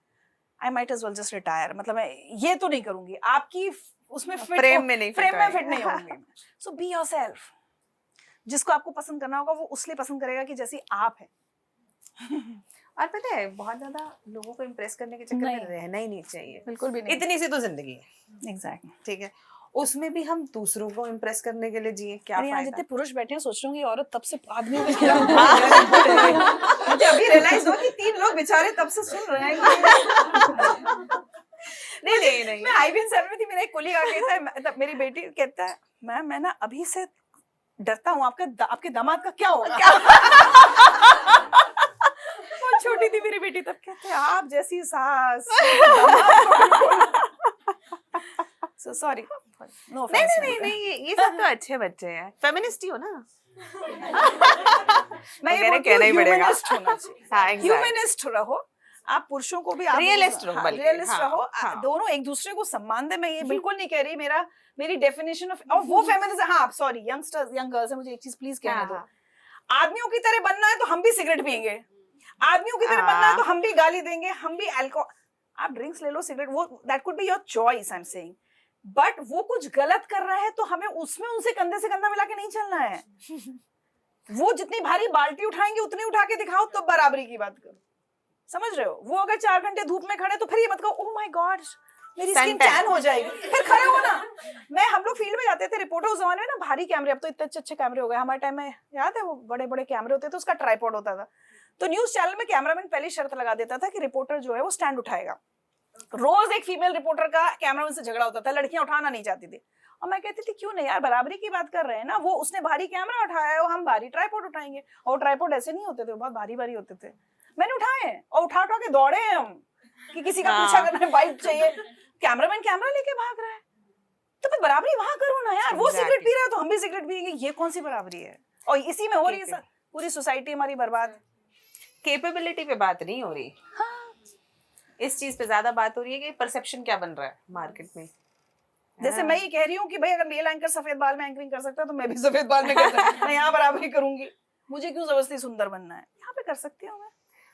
I might as well just retire. मतलब मैं ये तो नहीं करूंगी, आपकी उसमें फ्रेम में नहीं फ्रेम में होएगी। फिट नहीं होंगी। सो बी योरसेल्फ। जिसको आपको पसंद करना होगा वो उसलिए पसंद करेगा कि जैसी आप है। और पता है बहुत ज्यादा लोगों को इम्प्रेस करने के चक्कर में नहीं। रहना ही नहीं चाहिए। बिल्कुल भी नहीं। इतनी सी तो जिंदगी है, एग्जैक्टली। ठीक है, उसमें भी हम दूसरों को इम्प्रेस करने के लिए जिए, क्या अरे यहाँ फायदा? जितने पुरुष बैठे हैं सोच रही हूँ कि औरत तब से आदमियों के खिलाफ मुझे अभी रियलाइज हुआ कि 3 लोग बेचारे तब से सुन रहे हैं। नहीं मैं आईबीएन 7 में थी, मेरा एक कोलीग आके कहता है, तब मेरी बेटी कहता है, मैम मैं ना अभी से डरता हूँ आपके दामाद का क्या होगा। बहुत छोटी थी मेरी बेटी तब, कहते हैं आप जैसी सास। सो सॉरी, नो नहीं ये सब तो अच्छे बच्चे हैं, फेमिनिस्ट ही हो ना। मैं ये वगैरह बोलती हूँ कहना ही पड़ेगा। ह्यूमनिस्ट होना चाहिए। हाँ, exactly. ह्यूमनिस्ट रहो आप, पुरुषों को भी आप Realist रहो बल्कि, रियलिस्ट हाँ, रहो, हाँ। दोनों एक दूसरे को सम्मान दे। मैं ये बिल्कुल नहीं कह रही, मेरी डेफिनेशन ऑफ वो फेमिनिज्म, हाँ सॉरी यंगस्टर्स यंग गर्ल्स है, मुझे एक चीज प्लीज कहने दो। आदमियों की तरह बनना है तो हम भी सिगरेट पियेंगे, आदमियों की तरह बनना है तो हम भी गाली देंगे, हम भी अल्कोहल, आप ड्रिंक्स ले लो, सिगरेट, वो that could be your choice, I am saying. But वो कुछ गलत कर रहा है तो हमें उसमें उनसे कंधे से कंधा मिला के नहीं चलना है। वो जितनी भारी बाल्टी उठाएंगे उतनी उठा के दिखाओ, तो बराबरी की बात करो। समझ रहे हो? वो अगर 4 घंटे धूप में खड़े तो फिर ये मत कहो ओह माय गॉड मेरी स्किन टैन हो जाएगी, फिर खड़े हो ना। हम लोग फील्ड में जाते थे, रिपोर्टर उस जमाने में ना भारी कैमरे, अब तो इतने अच्छे कैमरे हो गए, हमारे टाइम में याद है वो बड़े बड़े कैमरे होते थे, उसका ट्राइपॉड होता था। तो न्यूज चैनल में कैमरामैन पहले शर्त लगा देता था कि रिपोर्टर जो है वो स्टैंड उठाएगा। रोज एक फीमेल रिपोर्टर का कैमरामैन से झगड़ा होता था, लड़कियां उठाना नहीं चाहती थी। और मैं कहती थी क्यों नहीं यार, बराबरी की बात कर रहे हैं ना, वो उसने भारी कैमरा उठाया है, हम भारी ट्राइपॉड उठाएंगे। और ट्राइपॉड ऐसे नहीं होते थे, बहुत भारी भारी होते थे। मैंने उठाए और उठा के दौड़े हैं हम कि किसी का पीछा करना है, बाइक चाहिए, कैमरामैन कैमरा लेके भाग रहा है। तो फिर बराबरी वहां करो ना यार, वो सिगरेट पी रहा है तो हम भी सिगरेट पियेंगे, ये कौन सी बराबरी है? और इसी में हो रही है पूरी सोसाइटी हमारी बर्बाद। कैपेबिलिटी पे बात नहीं हो रही, इस चीज पे ज्यादा बात हो रही है कि परसेप्शन क्या बन रहा है मार्केट में। जैसे मैं ये कह रही हूँ कि भाई अगर मेल एंकर सफेद बाल में एंकरिंग कर सकता है तो मैं भी सफेद बाल में कर सकती हूँ। मैं यहाँ बराबरी करूंगी, मुझे क्यों जबरदस्ती सुंदर बनना है, यहाँ पे कर सकती हूँ मैं।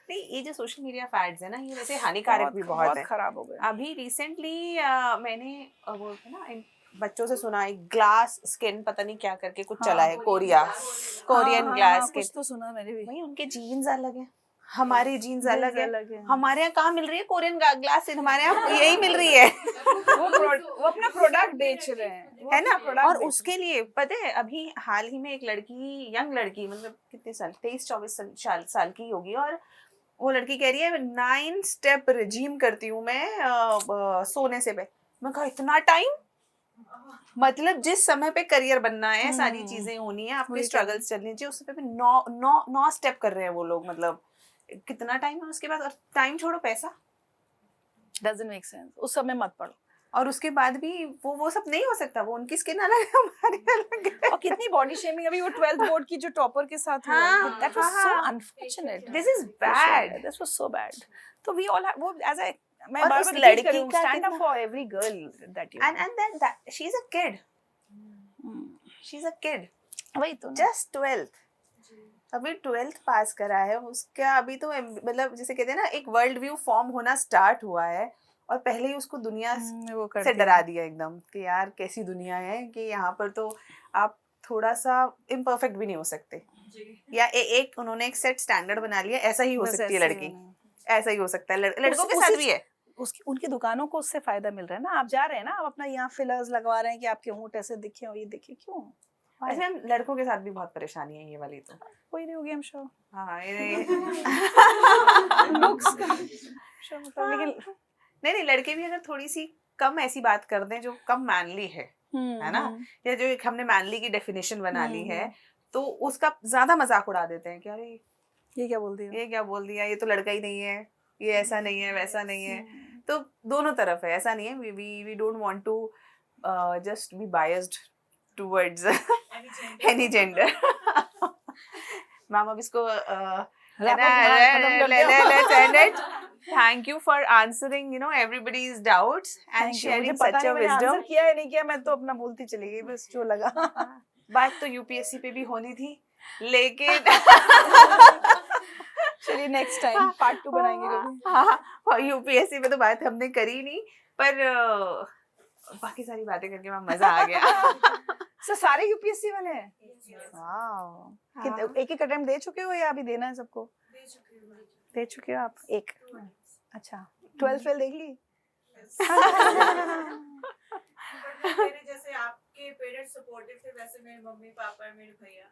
नहीं, ये जो सोशल मीडिया फैड्स है ना, ये वैसे हानिकारक भी बहुत है, खराब हो गए। अभी रिसेंटली मैंने वो ना इन बच्चों से सुना है, ग्लास स्किन पता नहीं क्या करके कुछ चला है, कोरियन ग्लास स्किन, कुछ तो सुना मैंने भी। भाई उनके जीन्स अलग है, हमारी जीन्स अलग है। है। हमारे यहाँ कहाँ मिल रही है कोरियन ग्लास स्किन, हमारे यहाँ यही मिल रही है। वो अपना प्रोडक्ट बेच रहे हैं, है ना। और उसके लिए पता है अभी हाल ही में एक लड़की, यंग लड़की, मतलब कितने साल, 23-24 साल की होगी, और वो लड़की कह रही है 9 स्टेप रिजीम करती हूँ मैं सोने से पहले। मैं कहा इतना टाइम, मतलब जिस समय पे करियर बनना है, सारी चीजें होनी है, आपकी स्ट्रगल्स चलनी चाहिए, उस समय पे 9 स्टेप कर रहे हैं वो लोग, मतलब कितना टाइम है उसके बाद। और टाइम छोड़ो, पैसा डजंट मेक सेंस, उस समय मत पढ़ो। और उसके बाद भी वो सब नहीं हो सकता, वो उनकी स्किन अलग है, हमारी अलग है। और कितनी बॉडी शेमिंग अभी वो 12th बोर्ड की जो टॉपर के साथ हुआ, हाँ, दैट वाज सो हाँ। Unfortunate, this is bad, this was so bad. तो वी ऑल वो एज आई, मैं और बार उस बार लड़की लड़की का स्टैंड अप कितना- for every girl that you, and that she's a kid, she's a kid, वही तो just 12th, अभी 12th पास करा है उसका, अभी तो मतलब जैसे कहते हैं ना, एक वर्ल्ड व्यू फॉर्म होना स्टार्ट हुआ है, और पहले ही उसको दुनिया वो से डरा दिया एकदम कि यार कैसी दुनिया है, कि यहाँ पर तो आप थोड़ा सा इम्परफेक्ट भी नहीं हो सकते, या एक उन्होंने एक सेट स्टैंडर्ड बना लिया, ऐसा ही हो सकती है लड़की, ऐसा ही हो सकता है, लड़कों के साथ भी है। उसकी उनकी दुकानों को उससे फायदा मिल रहा है ना, आप जा रहे हैं ना, आप अपना यहाँ फिलर्स लगवा रहे हैं कि आपके होंठ ऐसे दिखे और ये दिखे, क्यों? वैसे हम लड़कों के साथ भी बहुत परेशानी है ये वाली, तो कोई नहीं होगी, हम श्योर हाँ ये लुक्स का श्योर, मतलब लेकिन नहीं, लड़के भी अगर थोड़ी सी कम ऐसी बात कर दें जो कम मैनली है ना, या जो एक हमने मैनली की डेफिनेशन बना ली है, तो उसका ज्यादा मजाक उड़ा देते हैं कि अरे ये क्या बोल दिया, ये क्या बोल दिया, ये तो लड़का ही नहीं है, ये ऐसा नहीं है, वैसा नहीं है। तो दोनों तरफ है, ऐसा नहीं है, we don't want to just be biased towards any gender. Ma'am अब इसको Thank you for answering, you know, everybody's doubts and Thank you. sharing मुझे पता such a नहीं मैंने wisdom. आंसर किया है नहीं किया, मैं तो अपना बोलती चली गई बस जो लगा। बात तो यूपीएससी पे भी होनी थी, लेकिन चलिए नेक्स्ट टाइम पार्ट 2 बनाएंगे कभी। हाँ, यूपीएससी पे तो बात हमने करी नहीं, पर बाकी सारी बातें करके मैं मजा आ गया। सर सारे यूपीएससी वाले हैं? हाँ। वाओ। एक एक अटेम्प्ट दे चुके हो या अभी देना है सबको? दे चुके हो आप एक? अच्छा 12 फेल देख ली? मेरे जैसे आपके पेरेंट्स सपोर्टिव थे वैसे मेरे मम्मी पापा मेरे भैया।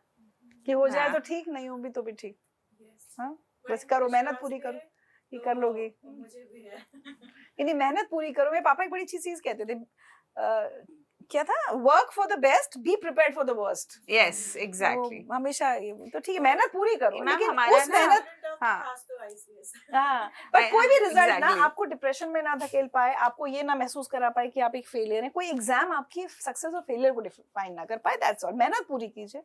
कि हो जाए हाँ। तो ठीक, नहीं हो भी तो भी ठीक। Yes. हाँ बड़े बस करो, मेहनत विश्वास पूरी पे करो, ये तो कर लोगी। मुझे भी है। इन्हीं मेहनत पूरी करो। मेरे पापा एक बड़ी अच्छी चीज कहते थे, क्या था, work for the best, be prepared for the worst. Yes, exactly. हमेशा तो ठीक है मेहनत पूरी करो, मैम, लेकिन हमारा उस ना- मेहनत हाँ। खास तो ICS। हाँ पर कोई भी रिजल्ट ना Exactly. आपको डिप्रेशन में ना धकेल पाए, आपको ये ना महसूस करा पाए कि आप एक फेलियर हैं, कोई एग्जाम आपकी सक्सेस और फेलियर को डिफाइन ना कर पाए, दैट्स ऑल। मेहनत पूरी कीजिए।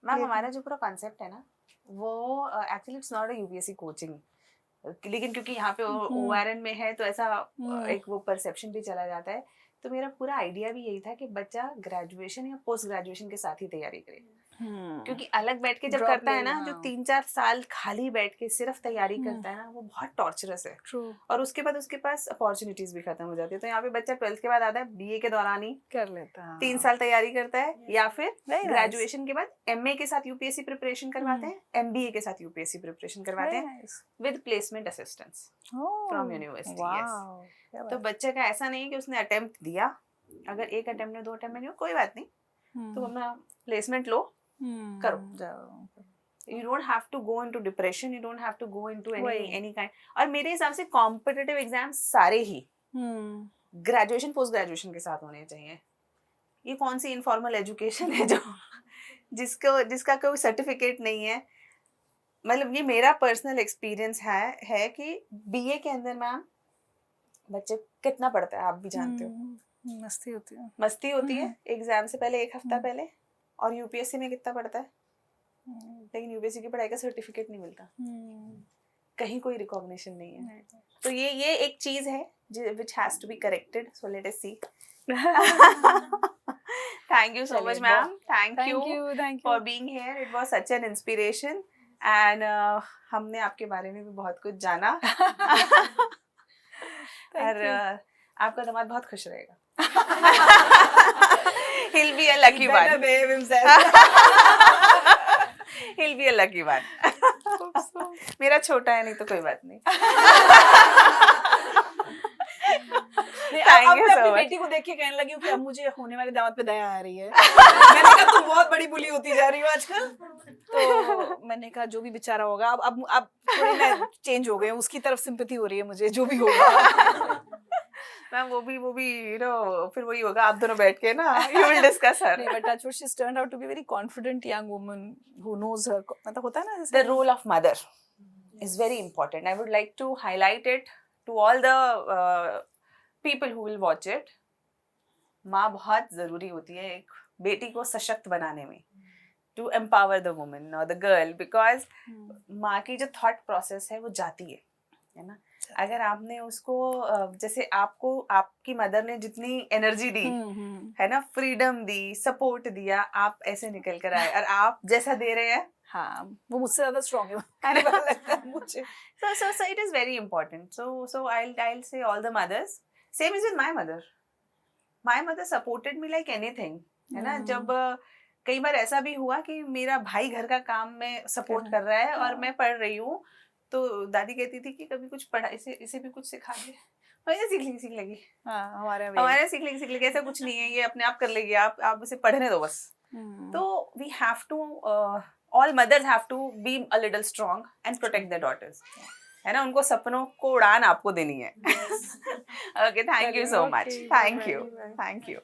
मैम, हमारा जो पूरा कॉन्सेप्ट है ना, वो actually it's not a UPSC coaching, लेकिन क्योंकि यहाँ पे ओआरएन में है तो ऐसा एक वो परसेप्शन भी चला जाता है। तो मेरा पूरा आइडिया भी यही था कि बच्चा ग्रेजुएशन या पोस्ट ग्रेजुएशन के साथ ही तैयारी करे, क्योंकि अलग बैठ के जब Drop करता है ले ना, लो, जो हाँ। 3-4 साल खाली बैठ के सिर्फ तैयारी करता है ना, वो बहुत टॉर्चरस है। ट्रू, और उसके बाद उसके पास अपॉर्चुनिटीज भी खत्म हो जाती है। तो यहाँ पे बच्चा 12th के बाद आता है, बीए के दौरान ही कर लेता है। 3 साल तैयारी करता है, या फिर Very nice. ग्रेजुएशन के बाद एमए के साथ यूपीएससी प्रिपरेशन करवाते हैं, एमबीए के साथ यूपीएससी प्रिपरेशन करवाते Very हैं nice. With placement assistance from university. Wow, क्या तो बात बच्चे का ऐसा नहीं है कि उसने अटेम्प्ट दिया, अगर एक अटेम्प्ट में 2 अटेम्प्ट में नहीं हो कोई बात नहीं, है। तो अपना प्लेसमेंट लो, करो। जाओ। You don't have to go into depression, you don't have to go into वही। Any kind. और मेरे हिसाब से कॉम्पिटिटिव एग्जाम सारे ही ग्रेजुएशन पोस्ट ग्रेजुएशन के साथ होने चाहिए। ये कौन सी इनफॉर्मल एजुकेशन है जो जिसका कोई सर्टिफिकेट नहीं है। मतलब ये मेरा पर्सनल एक्सपीरियंस है कि बीए के अंदर मैम बच्चे कितना पढ़ता है आप भी जानते हो। मस्ती होती है। मस्ती होती है एग्जाम से पहले, एक हफ्ता पहले। और यूपीएससी में कितना पढ़ता है, लेकिन यूपीएससी की पढ़ाई का सर्टिफिकेट नहीं मिलता, कहीं कोई रिकॉग्निशन नहीं है। तो ये एक चीज है which has to be corrected, so let us see. Thank you so much, ma'am. Thank you for being here. It was such an inspiration, and हमने आपके बारे में भी बहुत कुछ जाना। और आपका दामाद बहुत खुश रहेगा। He'll be a lucky one. Better behave himself. He'll be a lucky one. मेरा छोटा है नहीं तो कोई बात नहीं। अब मैं अपनी बेटी को देख के कहने लगी हूँ कि अब मुझे होने वाले दामाद पे दया आ रही है। मैंने कहा तुम बहुत बड़ी बुली होती जा रही हो आजकल। तो मैंने कहा जो भी बेचारा होगा, अब थोड़ी मैं चेंज हो गई हूँ, उसकी तरफ सिंपैथी हो रही है मुझे, जो भी होगा। मैम वो भी यू नो फिर वही होगा, आप दोनों बैठ के ना यू विल डिस्कस हर। नहीं, but touch wood, she's turned out to be very confident young woman who knows her, मतलब होता है ना The role of mother is very important. I would like to highlight it to all the people who will watch it. माँ बहुत जरूरी होती है एक बेटी को सशक्त बनाने में, to empower the woman or the girl, because माँ की जो thought process है वो जाती है ना। अगर आपने उसको जैसे आपको आपकी मदर ने जितनी एनर्जी दी है ना, फ्रीडम दी, सपोर्ट दिया, आप ऐसे निकल कर आए, और आप जैसा दे रहे हैं, हाँ वो मुझसे ज्यादा स्ट्रॉन्ग है मुझे। so it is very important. So I'll say all the mothers, same is with my mother. My mother supported me like anything, है ना। जब कई बार ऐसा भी हुआ कि मेरा भाई घर का काम में सपोर्ट कर रहा है और मैं पढ़ रही हूँ, तो दादी कहती थी कि कभी कुछ पढ़ा, इसे भी कुछ सिखा दे, और सीख लेगी। हाँ हमारे सीख लेगी ऐसा कुछ नहीं है, ये अपने आप कर लेगी, आप उसे पढ़ने दो बस। तो we have to all mothers have to be a little strong and protect their daughters, है ना। उनको सपनों को उड़ान आपको देनी है। Okay, thank you so much. Thank you.